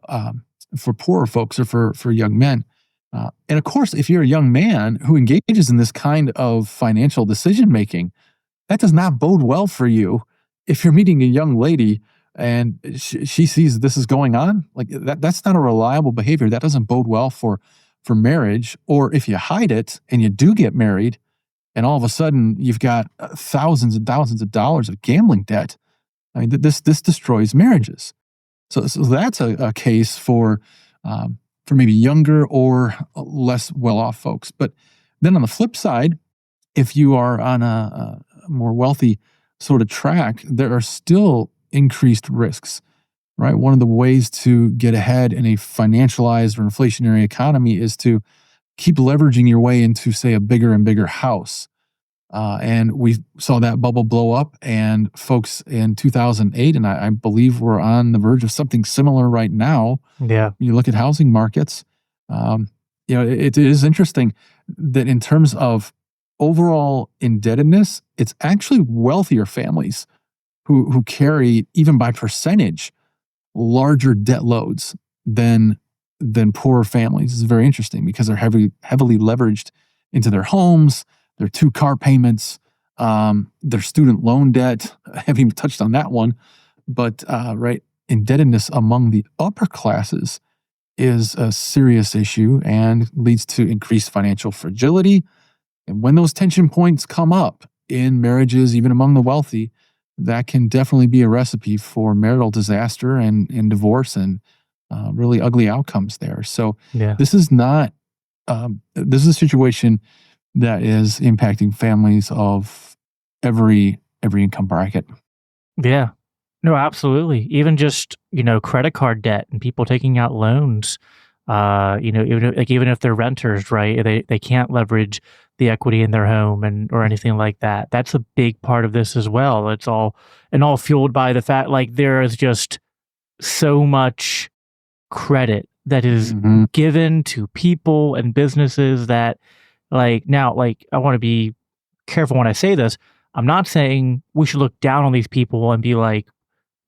poorer folks or for young men. And of course, if you're a young man who engages in this kind of financial decision making, that does not bode well for you. If you're meeting a young lady and she sees this is going on, like that's not a reliable behavior. That doesn't bode well for marriage. Or if you hide it and you do get married, and all of a sudden you've got thousands and thousands of dollars of gambling debt. I mean, this destroys marriages. So that's a case for maybe younger or less well-off folks. But then on the flip side, if you are on a more wealthy sort of track, there are still increased risks, right? One of the ways to get ahead in a financialized or inflationary economy is to keep leveraging your way into, say, a bigger and bigger house. And we saw that bubble blow up, and folks in 2008, and I believe we're on the verge of something similar right now. Yeah. You look at housing markets, it is interesting that in terms of overall indebtedness, it's actually wealthier families who carry, even by percentage, larger debt loads than poorer families. It's very interesting because they're heavily leveraged into their homes, their 2 car payments, their student loan debt. I haven't even touched on that one. But indebtedness among the upper classes is a serious issue and leads to increased financial fragility. And when those tension points come up in marriages, even among the wealthy, that can definitely be a recipe for marital disaster and divorce and really ugly outcomes there. So this is not, this is a situation that is impacting families of every income bracket. Yeah. No, absolutely. Even just, credit card debt and people taking out loans, even if they're renters, right? They can't leverage the equity in their home or anything like that. That's a big part of this as well. It's all fueled by the fact, like, there is just so much credit that is given to people and businesses that, I want to be careful when I say this. I'm not saying we should look down on these people and be like,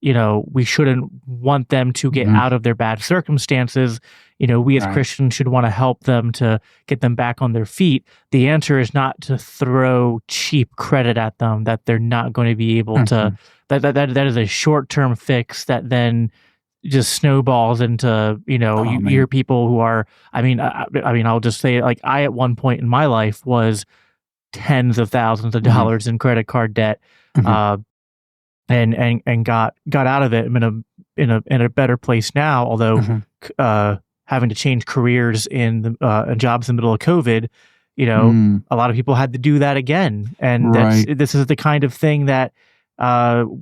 we shouldn't want them to get out of their bad circumstances. We as Christians should want to help them to get them back on their feet. The answer is not to throw cheap credit at them that they're not going to be able to, that is a short-term fix that then just snowballs into, you hear people who are, I'll just say, like, I at one point in my life was tens of thousands of dollars in credit card debt, and got out of it. I'm in a better place now, although having to change careers in jobs in the middle of COVID, a lot of people had to do that again. And this is the kind of thing that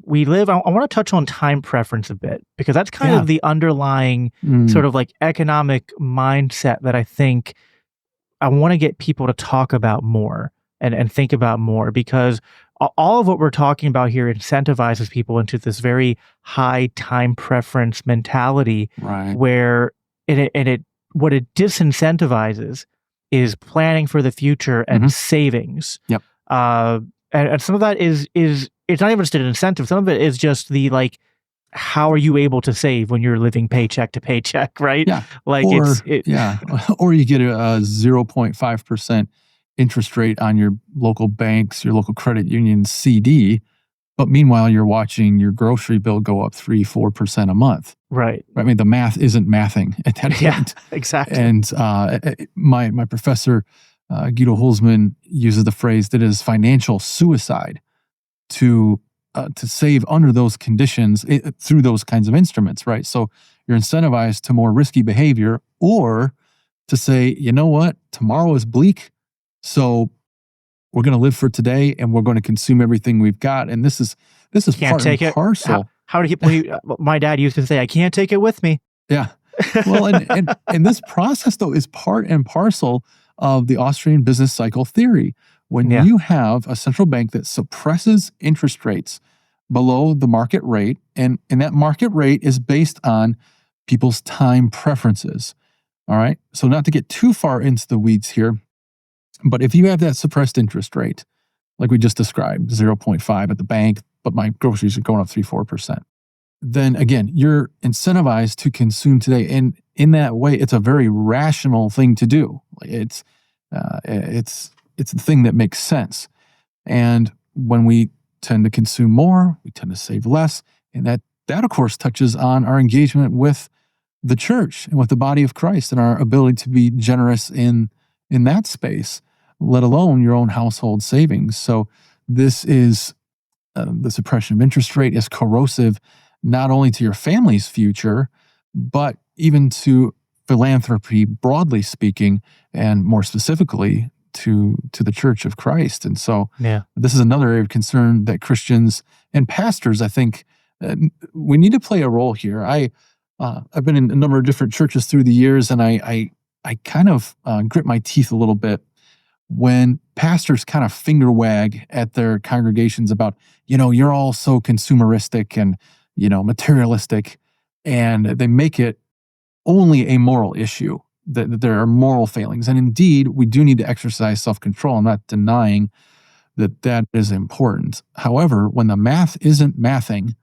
we live. I want to touch on time preference a bit, because that's kind of the underlying sort of like economic mindset that I think I want to get people to talk about more and think about more, because all of what we're talking about here incentivizes people into this very high time preference mentality, where what it disincentivizes is planning for the future and savings. Yep. And some of that is it's not even just an incentive. Some of it is just the how are you able to save when you're living paycheck to paycheck, right? Yeah. Like or or you get a 0.5% interest rate on your local banks, your local credit union CD, but meanwhile you're watching your grocery bill go up 3-4% a month. Right. I mean, the math isn't mathing at that point. Yeah, exactly. And my professor, Guido Hulsmann, uses the phrase that is financial suicide to save under those conditions through those kinds of instruments, right? So you're incentivized to more risky behavior, or to say, you know what, tomorrow is bleak, so we're going to live for today and we're going to consume everything we've got. And this is Can't part take and it. parcel. How do people? My dad used to say, "I can't take it with me." Yeah. Well, and this process though is part and parcel of the Austrian business cycle theory. When Yeah. you have a central bank that suppresses interest rates below the market rate, and that market rate is based on people's time preferences. All right. So not to get too far into the weeds here, but if you have that suppressed interest rate, like we just described, 0.5 at the bank, but my groceries are going up 3-4%. Then again, you're incentivized to consume today. And in that way, it's a very rational thing to do. It's the thing that makes sense. And when we tend to consume more, we tend to save less. And that of course touches on our engagement with the church and with the body of Christ and our ability to be generous in that space, let alone your own household savings. So this is the suppression of interest rate is corrosive not only to your family's future, but even to philanthropy, broadly speaking, and more specifically to the Church of Christ. And so this is another area of concern that Christians and pastors, I think, we need to play a role here. I've been in a number of different churches through the years, and I kind of grit my teeth a little bit when pastors kind of finger wag at their congregations about, you're all so consumeristic and, materialistic, and they make it only a moral issue, that there are moral failings. And indeed, we do need to exercise self-control. I'm not denying that is important. However, when the math isn't mathing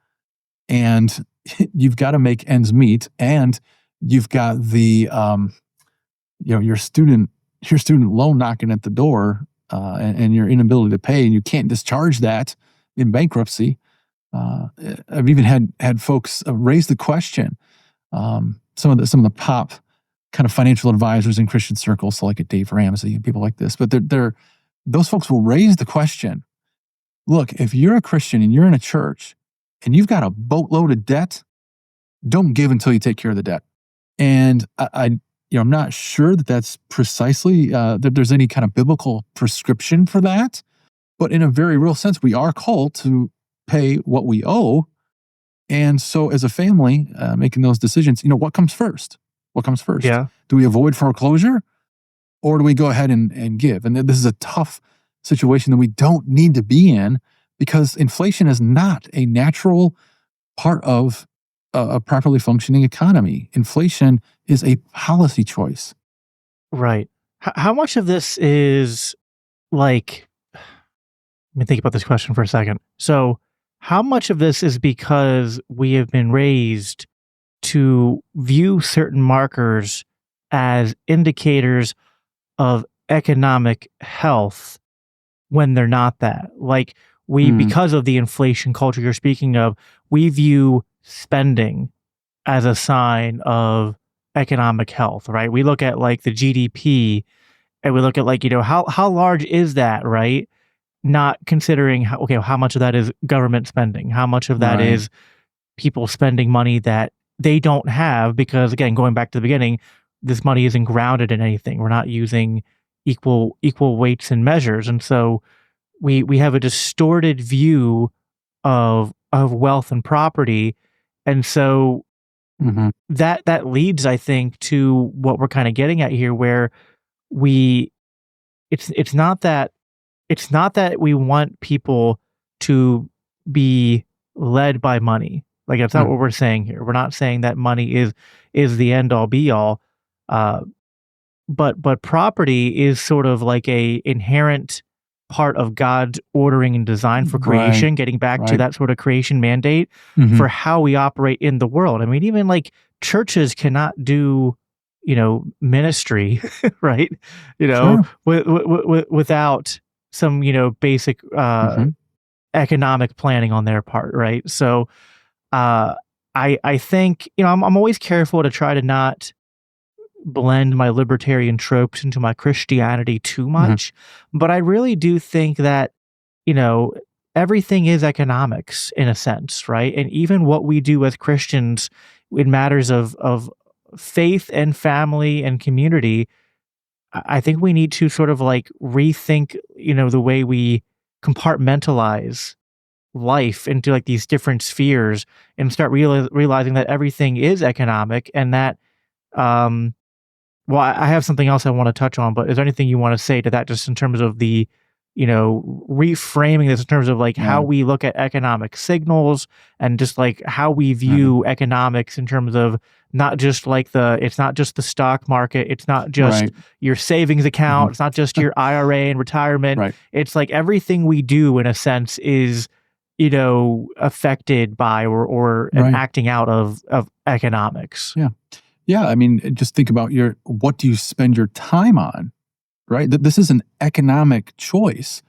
and you've got to make ends meet, and you've got the, your student loan knocking at the door, and your inability to pay, and you can't discharge that in bankruptcy. I've even had folks raise the question. Some of the pop kind of financial advisors in Christian circles, so like a Dave Ramsey and people like this, but those folks will raise the question. Look, if you're a Christian and you're in a church and you've got a boatload of debt, don't give until you take care of the debt. And I'm not sure that that's precisely that there's any kind of biblical prescription for that, but in a very real sense, we are called to pay what we owe. And so as a family, making those decisions, what comes first? What comes first? Yeah. Do we avoid foreclosure, or do we go ahead and give? And this is a tough situation that we don't need to be in, because inflation is not a natural part of a properly functioning economy. Inflation is a policy choice. Right. How much of this is like, let me think about this question for a second. So how much of this is because we have been raised to view certain markers as indicators of economic health when they're not that? Like because of the inflation culture you're speaking of, we view spending as a sign of economic health, right? We look at like the GDP, and we look at like, how large is that, right? Not considering how much of that is government spending, how much of that is people spending money that they don't have, because again, going back to the beginning, this money isn't grounded in anything. We're not using equal weights and measures. And so we have a distorted view of wealth and property. And so that leads, I think, to what we're kind of getting at here, where it's not that we want people to be led by money. Like, that's not what we're saying here. We're not saying that money is the end all be all. But property is sort of like a inherent part of God's ordering and design for creation, getting back to that sort of creation mandate for how we operate in the world. I mean, even like churches cannot do, ministry, right? Without some, basic economic planning on their part, right? So I think, I'm always careful to try to not blend my libertarian tropes into my Christianity too much, but I really do think that, everything is economics in a sense, right? And even what we do as Christians in matters of faith and family and community, I think we need to sort of like rethink, the way we compartmentalize life into like these different spheres and start realizing that everything is economic and that, well, I have something else I want to touch on, but is there anything you want to say to that just in terms of the, reframing this in terms of like how we look at economic signals and just like how we view economics in terms of not just like it's not just the stock market, it's not just your savings account, it's not just your IRA and retirement. It's like everything we do in a sense is, affected by or an acting out of economics. Yeah, I mean, just think about what do you spend your time on, right? This is an economic choice.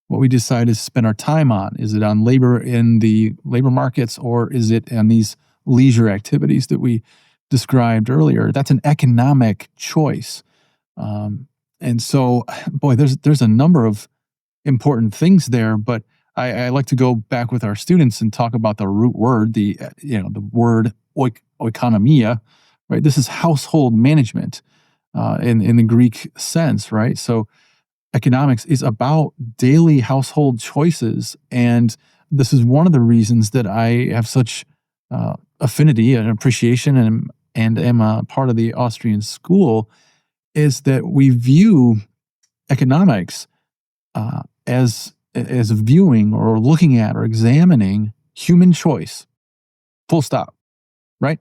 What we decide to spend our time on. Is it on labor in the labor markets, or is it on these leisure activities that we described earlier? That's an economic choice. And so, boy, there's a number of important things there, but I like to go back with our students and talk about the root word, the word oikonomia. Right, this is household management in the Greek sense, right? So economics is about daily household choices, and this is one of the reasons that I have such affinity and appreciation and am a part of the Austrian school, is that we view economics as viewing or looking at or examining human choice, full stop, right?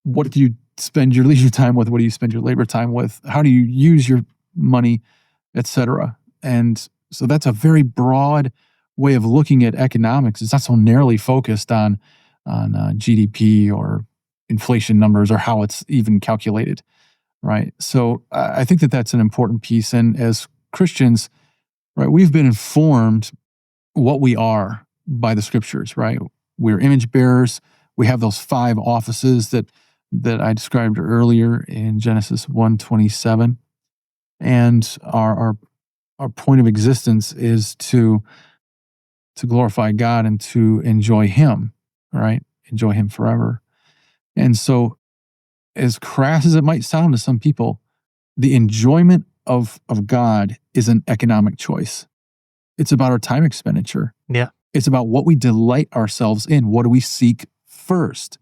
What do you spend your leisure time with? What do you spend your labor time with? How do you use your money, etc.? And so that's a very broad way of looking at economics. It's not so narrowly focused on GDP or inflation numbers or how it's even calculated, right? So I think that that's an important piece. And as Christians, right, we've been informed what we are by the scriptures, right? We're image bearers. We have those 5 offices that I described earlier in Genesis 1:27. And our point of existence is to glorify God and to enjoy Him, right? Enjoy Him forever. And so, as crass as it might sound to some people, the enjoyment of God is an economic choice. It's about our time expenditure. Yeah. It's about what we delight ourselves in. What do we seek first?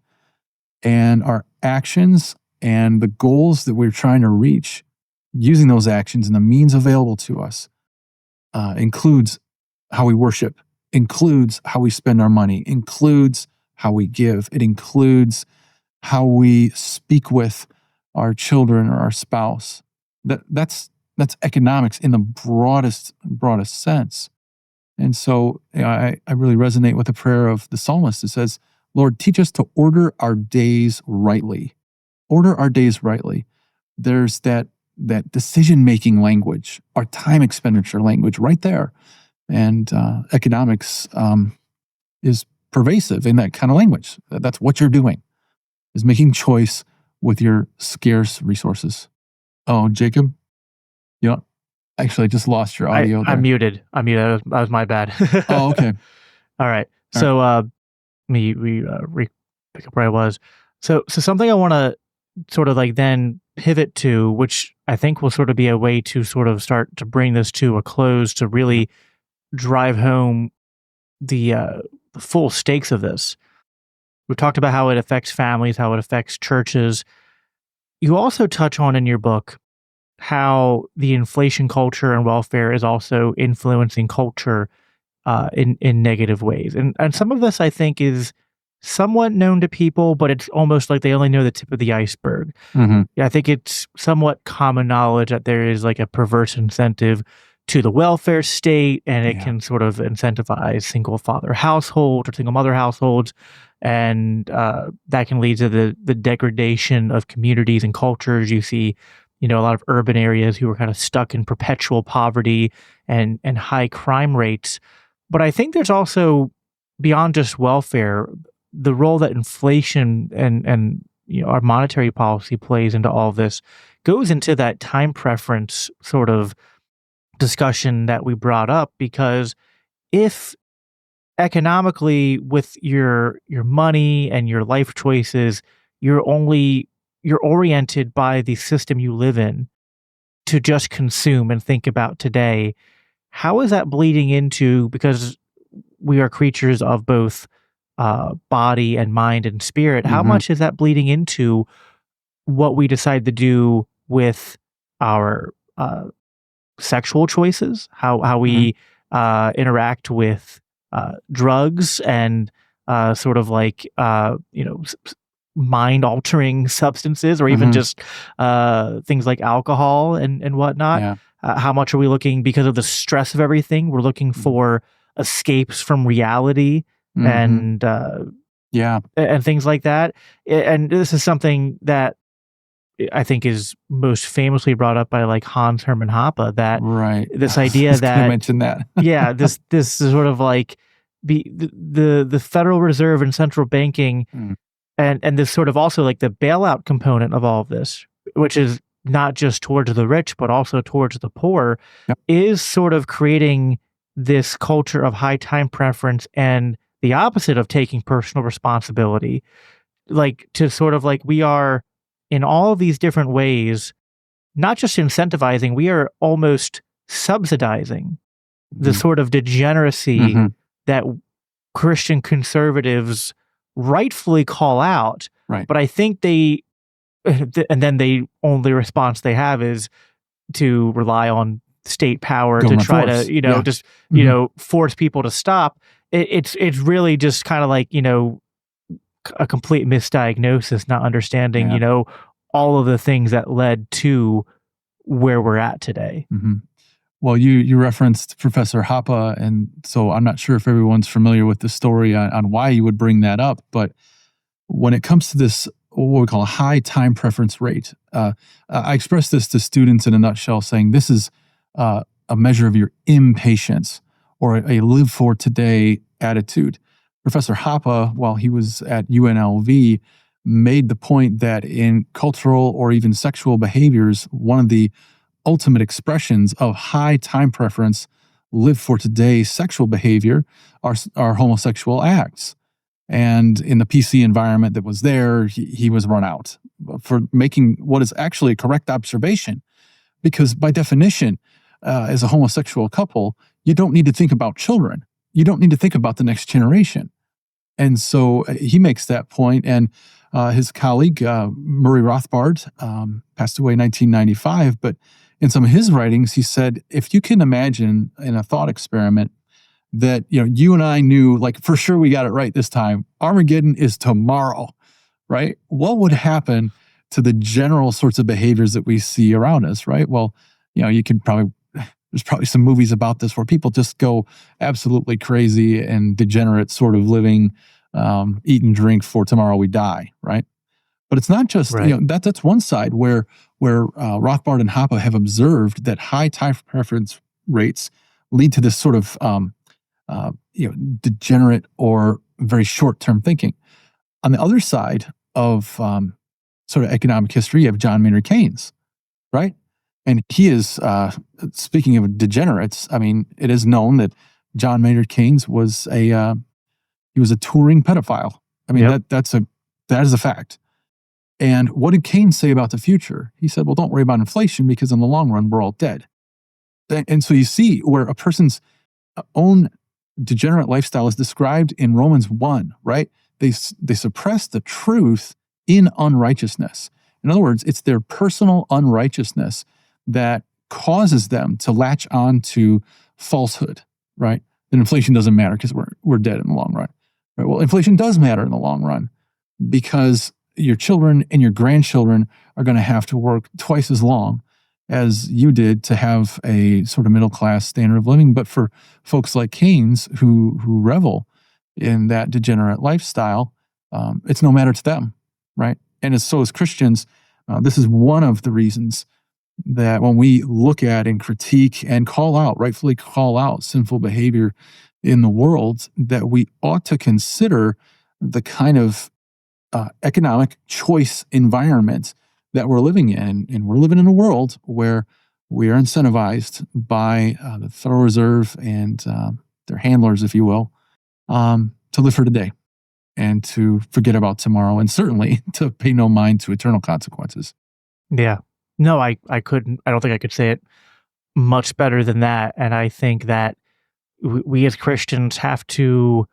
And our actions and the goals that we're trying to reach, using those actions and the means available to us, includes how we worship, includes how we spend our money, includes how we give. It includes how we speak with our children or our spouse. That's economics in the broadest sense. And so I really resonate with the prayer of the psalmist. It says, Lord, teach us to order our days rightly. Order our days rightly. There's that decision-making language, our time expenditure language right there. And economics is pervasive in that kind of language. That's what you're doing, is making choice with your scarce resources. Oh, Jacob? Actually, I just lost your audio there. I'm muted. That was my bad. Oh, okay. All right. So, we pick up where I was. So something I want to sort of like then pivot to, which I think will sort of be a way to sort of start to bring this to a close, to really drive home the full stakes of this. We talked about how it affects families, how it affects churches. You also touch on in your book how the inflation culture and welfare is also influencing culture in negative ways. And some of this, I think, is somewhat known to people, but it's almost like they only know the tip of the iceberg. Mm-hmm. I think it's somewhat common knowledge that there is like a perverse incentive to the welfare state, and it can sort of incentivize single father households or single mother households. And that can lead to the degradation of communities and cultures. You see, a lot of urban areas who are kind of stuck in perpetual poverty and high crime rates. But I think there's also, beyond just welfare, the role that inflation and our monetary policy plays into all of this goes into that time preference sort of discussion that we brought up. Because if economically, with your money and your life choices, you're oriented by the system you live in to just consume and think about today, how is that bleeding into, because we are creatures of both body and mind and spirit, how much is that bleeding into what we decide to do with our sexual choices, how we interact with drugs and sort of like mind-altering substances, or even just things like alcohol and whatnot. How much are we looking, because of the stress of everything, we're looking for escapes from reality and things like that. And this is something that I think is most famously brought up by like Hans Hermann Hoppe, that this idea that mention that this is sort of like the Federal Reserve and central banking, and this sort of also like the bailout component of all of this, which is not just towards the rich but also towards the poor, is sort of creating this culture of high time preference and the opposite of taking personal responsibility. Like, to sort of like, we are in all of these different ways, not just incentivizing, we are almost subsidizing the sort of degeneracy that Christian conservatives rightfully call out. But I think and then the only response they have is to rely on state power to try to, just, force people to stop. It's really just kind of like, a complete misdiagnosis, not understanding, all of the things that led to where we're at today. Well, you referenced Professor Hoppe, and so I'm not sure if everyone's familiar with the story on why you would bring that up. But when it comes to this, what we call a high time preference rate, I express this to students in a nutshell, saying this is a measure of your impatience or a live for today attitude. Professor Hoppe, while he was at UNLV, made the point that in cultural or even sexual behaviors, one of the ultimate expressions of high time preference, live for today sexual behavior are homosexual acts. And in the PC environment that was there, he was run out for making what is actually a correct observation. Because by definition, as a homosexual couple, you don't need to think about children. You don't need to think about the next generation. And so he makes that point. And his colleague, Murray Rothbard, passed away in 1995. But in some of his writings, he said, if you can imagine in a thought experiment that, you and I knew, like, for sure we got it right this time, Armageddon is tomorrow, right? What would happen to the general sorts of behaviors that we see around us, right? Well, you can there's probably some movies about this where people just go absolutely crazy and degenerate sort of living, eat and drink for tomorrow we die, right? But it's not just, that's one side where Rothbard and Hoppe have observed that high time preference rates lead to this sort of, degenerate or very short-term thinking. On the other side of sort of economic history, you have John Maynard Keynes, right? And he is, speaking of degenerates, I mean, it is known that John Maynard Keynes was he was a touring pedophile. I mean, that is a fact. And what did Keynes say about the future? He said, well, don't worry about inflation because in the long run, we're all dead. And so you see where a person's own degenerate lifestyle is described in Romans 1, right? They suppress the truth in unrighteousness. In other words, it's their personal unrighteousness that causes them to latch on to falsehood, right? That inflation doesn't matter because we're dead in the long run. Right? Well, inflation does matter in the long run because your children and your grandchildren are going to have to work twice as long as you did, to have a sort of middle-class standard of living. But for folks like Keynes who revel in that degenerate lifestyle, it's no matter to them, right? And as Christians, this is one of the reasons that when we look at and critique and rightfully call out sinful behavior in the world, that we ought to consider the kind of economic choice environment that we're living in. And we're living in a world where we are incentivized by the Federal Reserve and their handlers, if you will, to live for today and to forget about tomorrow, and certainly to pay no mind to eternal consequences. Yeah. No, I couldn't. I don't think I could say it much better than that. And I think that we as Christians have to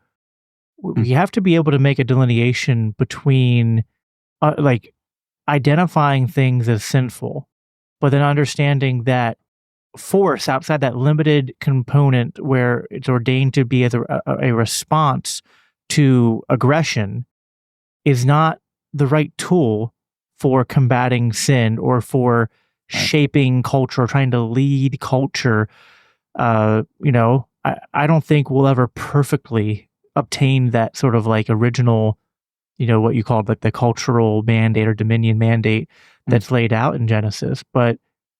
be able to make a delineation between like identifying things as sinful, but then understanding that force outside that limited component where it's ordained to be as a response to aggression is not the right tool for combating sin or for shaping culture or trying to lead culture. I don't think we'll ever perfectly obtain that sort of like original, what you call like the cultural mandate or dominion mandate that's laid out in Genesis. But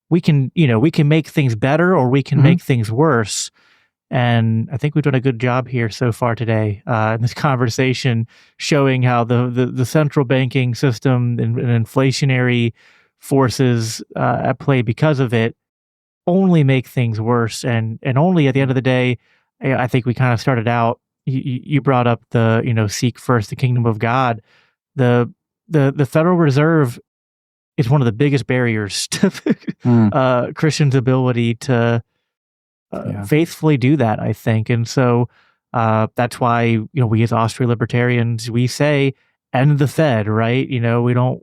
we can make things better or we can make things worse. And I think we've done a good job here so far today in this conversation, showing how the central banking system and inflationary forces at play because of it only make things worse. And only at the end of the day, I think we kind of started out, you brought up the, seek first the kingdom of God. The Federal Reserve is one of the biggest barriers to Christians' ability to faithfully do that, I think. And so that's why, we as Austrian libertarians, we say, end the Fed, right? We don't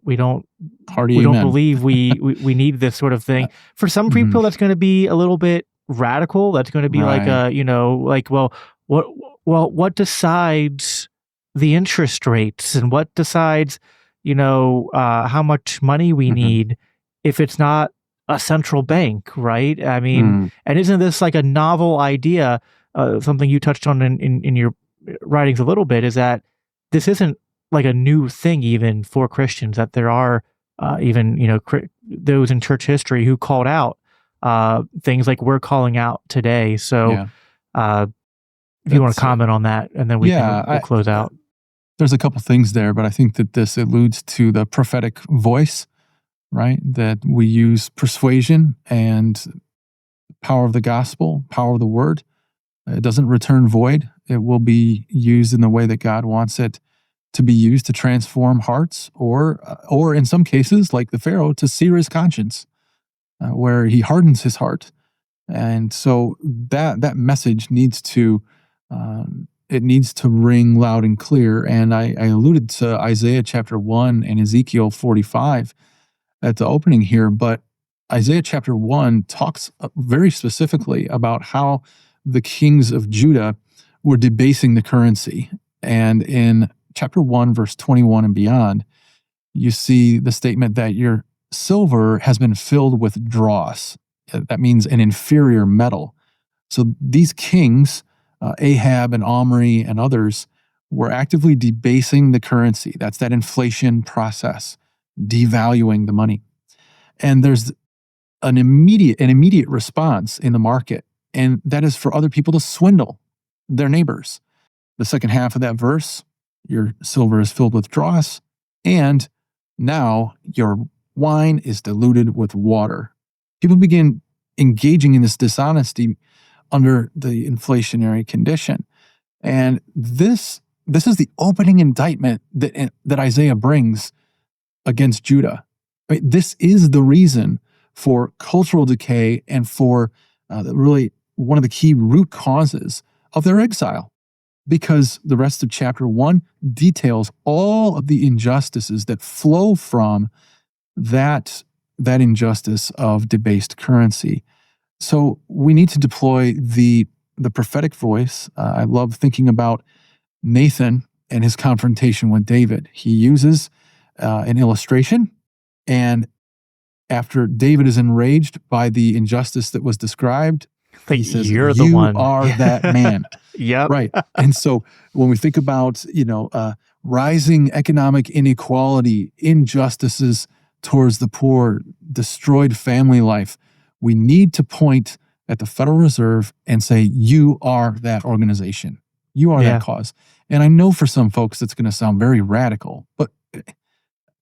believe we need this sort of thing. For some people, that's going to be a little bit radical. That's going to be what decides the interest rates and what decides, how much money we need if it's not a central bank, right? I mean, and isn't this like a novel idea? Something you touched on in your writings a little bit is that this isn't like a new thing even for Christians, that there are even, those in church history who called out things like we're calling out today. So if you want to comment on that, and then we'll close out. There's a couple things there, but I think that this alludes to the prophetic voice, right? That we use persuasion and power of the gospel, power of the word. It doesn't return void. It will be used in the way that God wants it to be used to transform hearts, or in some cases, like the Pharaoh, to sear his conscience, where he hardens his heart. And so that message needs to ring loud and clear. And I alluded to Isaiah chapter 1 and Ezekiel 45 at the opening here, but Isaiah chapter 1 talks very specifically about how the kings of Judah were debasing the currency. And in chapter 1, verse 21 and beyond, you see the statement that your silver has been filled with dross. That means an inferior metal. So these kings, Ahab and Omri and others, were actively debasing the currency. That's that inflation process, devaluing the money. And there's an immediate response in the market, and that is for other people to swindle their neighbors. The second half of that verse, your silver is filled with dross, and now your wine is diluted with water. People begin engaging in this dishonesty under the inflationary condition. And this is the opening indictment that Isaiah brings against Judah. Right? This is the reason for cultural decay and for really one of the key root causes of their exile, because the rest of chapter 1 details all of the injustices that flow from that injustice of debased currency. So we need to deploy the prophetic voice. I love thinking about Nathan and his confrontation with David. He uses an illustration, and after David is enraged by the injustice that was described, he says, "You're the "You one." are that man." Yep. Right. And so when we think about, rising economic inequality, injustices towards the poor, destroyed family life, we need to point at the Federal Reserve and say, you are that organization. You are that cause. And I know for some folks that's going to sound very radical, but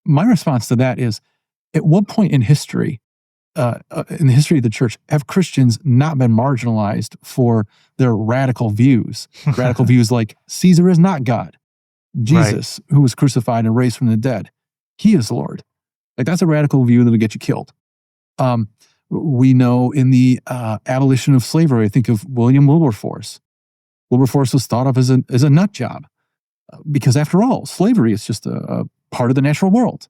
my response to that is, at what point in history, in the history of the church, have Christians not been marginalized for their radical views? Radical views like Caesar is not God. Jesus, who was crucified and raised from the dead, he is Lord. Like, that's a radical view that'll get you killed. We know in the abolition of slavery, I think of William Wilberforce. Wilberforce was thought of as a nut job because, after all, slavery is just a part of the natural world.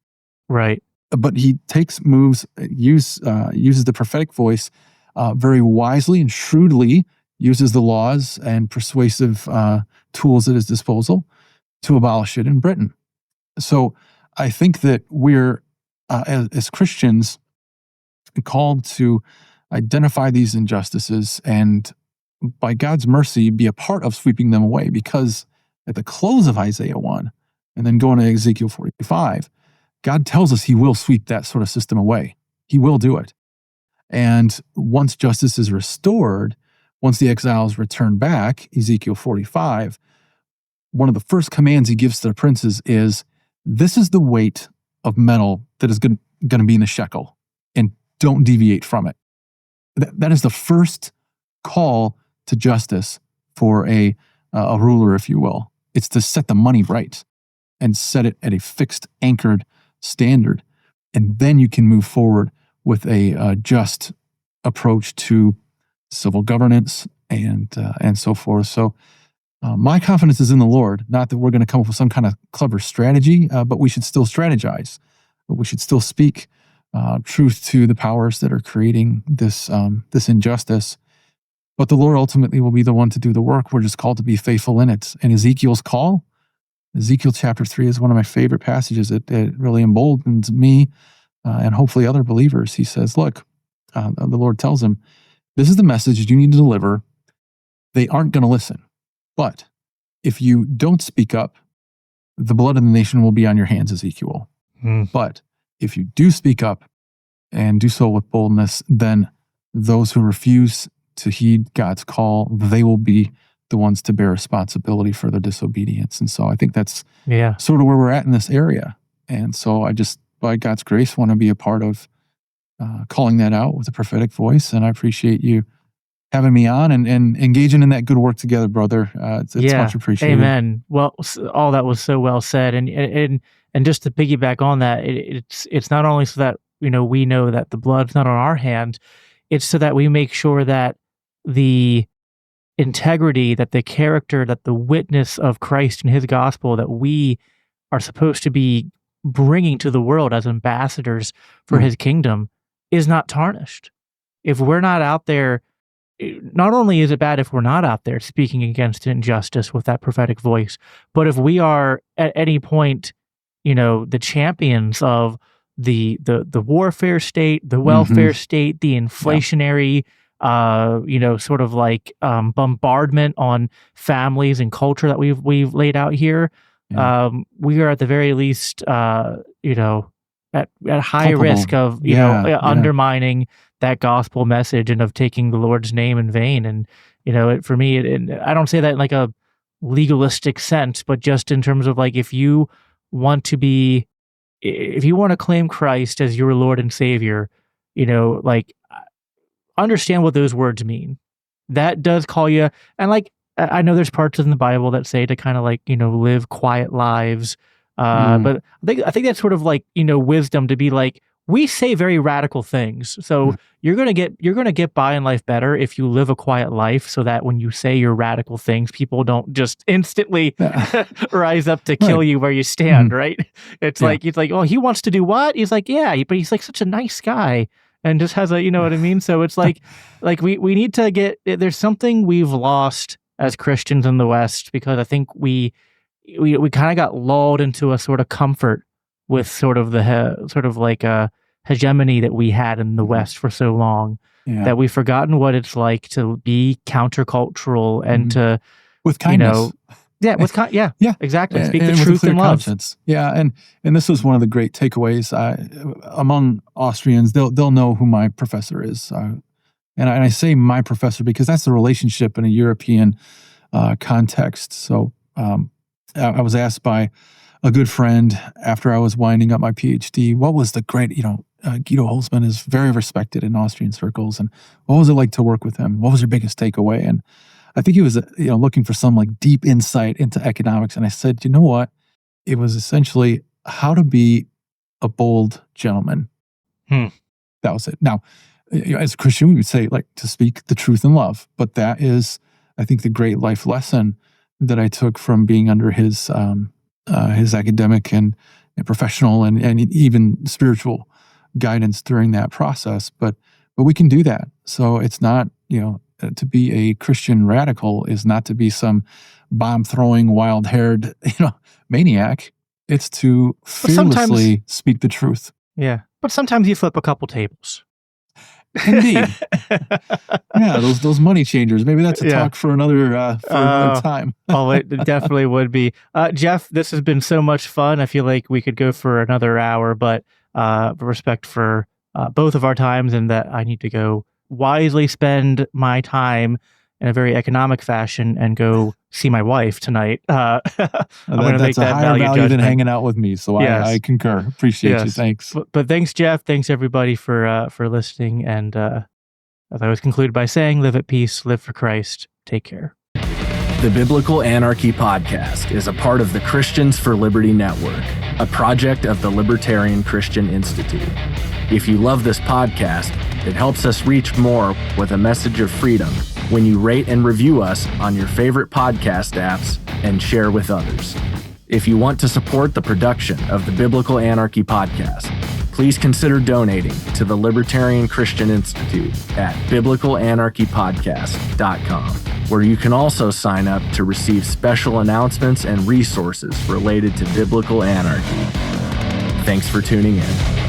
Right. But he takes moves, uses the prophetic voice very wisely and shrewdly, uses the laws and persuasive tools at his disposal to abolish it in Britain. So I think that we're, as Christians, called to identify these injustices and, by God's mercy, be a part of sweeping them away, because at the close of Isaiah 1, and then going to Ezekiel 45, God tells us he will sweep that sort of system away. He will do it. And once justice is restored, once the exiles return back, Ezekiel 45, one of the first commands he gives to the princes is, this is the weight of metal that is going to be in the shekel, and don't deviate from it. That is the first call to justice for a ruler, if you will. It's to set the money right and set it at a fixed, anchored standard. And then you can move forward with a just approach to civil governance and so forth. So my confidence is in the Lord. Not that we're going to come up with some kind of clever strategy, but we should still strategize. But we should still speak truth to the powers that are creating this injustice. But the Lord ultimately will be the one to do the work. We're just called to be faithful in it. And Ezekiel's call, Ezekiel chapter 3 is one of my favorite passages. It really emboldens me and hopefully other believers. He says, look, the Lord tells him, this is the message you need to deliver. They aren't going to listen. But if you don't speak up, the blood of the nation will be on your hands, Ezekiel. But if you do speak up and do so with boldness, then those who refuse to heed God's call, they will be the ones to bear responsibility for their disobedience. And so I think that's sort of where we're at in this area. And so I just, by God's grace, want to be a part of calling that out with a prophetic voice. And I appreciate you having me on and engaging in that good work together, brother. It's much appreciated. Amen. Well, all that was so well said. And just to piggyback on that, it's not only so that, we know that the blood's not on our hand, it's so that we make sure that the integrity, that the character, that the witness of Christ and his gospel that we are supposed to be bringing to the world as ambassadors for his kingdom is not tarnished. If we're not out there, not only is it bad if we're not out there speaking against injustice with that prophetic voice, but if we are at any point, the champions of the warfare state, the welfare state, the inflationary, sort of like bombardment on families and culture that we've laid out here, we are at the very least, at high risk of undermining that gospel message and of taking the Lord's name in vain. And for me, I don't say that in like a legalistic sense, but just in terms of like, if you want to claim Christ as your Lord and Savior, understand what those words mean. That does call you, and like, I know there's parts in the Bible that say to kind of like, live quiet lives. But I think that's sort of like, wisdom to be like, we say very radical things. So you're going to get by in life better if you live a quiet life, so that when you say your radical things, people don't just instantly rise up to kill you where you stand, right? It's like, oh, he wants to do what? He's like, yeah, but he's like such a nice guy and just has a, you know what I mean? So it's like we need to there's something we've lost as Christians in the West, because I think we kind of got lulled into a sort of comfort with sort of hegemony that we had in the West for so long that we've forgotten what it's like to be countercultural and to, with kindness. Exactly. Speak the with truth a clear in love. Conscience. Yeah, and this was one of the great takeaways among Austrians. They'll know who my professor is, and I say my professor because that's the relationship in a European context. So I was asked by a good friend after I was winding up my PhD, what was the great, Guido Holzmann is very respected in Austrian circles, and what was it like to work with him? What was your biggest takeaway? And I think he was, looking for some like deep insight into economics. And I said, you know what? It was essentially how to be a bold gentleman. That was it. Now, as a Christian, we would say like to speak the truth in love, but that is, I think, the great life lesson that I took from being under his academic and professional and even spiritual guidance during that process. But we can do that. So it's not, to be a Christian radical is not to be some bomb-throwing, wild-haired, maniac. It's to fearlessly speak the truth. Yeah, but sometimes you flip a couple tables. Indeed. Yeah, those money changers. Maybe that's a talk for another time. It definitely would be. Jeff, this has been so much fun. I feel like we could go for another hour, but respect for both of our times and that I need to go wisely spend my time in a very economic fashion and go see my wife tonight. I'm going to make that higher value judgment than hanging out with me. So yes. I concur. Appreciate you. Thanks. But thanks, Jeff. Thanks everybody for listening. And as I always conclude by saying, live at peace, live for Christ. Take care. The Biblical Anarchy Podcast is a part of the Christians for Liberty Network, a project of the Libertarian Christian Institute. If you love this podcast, it helps us reach more with a message of freedom when you rate and review us on your favorite podcast apps and share with others. If you want to support the production of the Biblical Anarchy Podcast, please consider donating to the Libertarian Christian Institute at biblicalanarchypodcast.com, where you can also sign up to receive special announcements and resources related to biblical anarchy. Thanks for tuning in.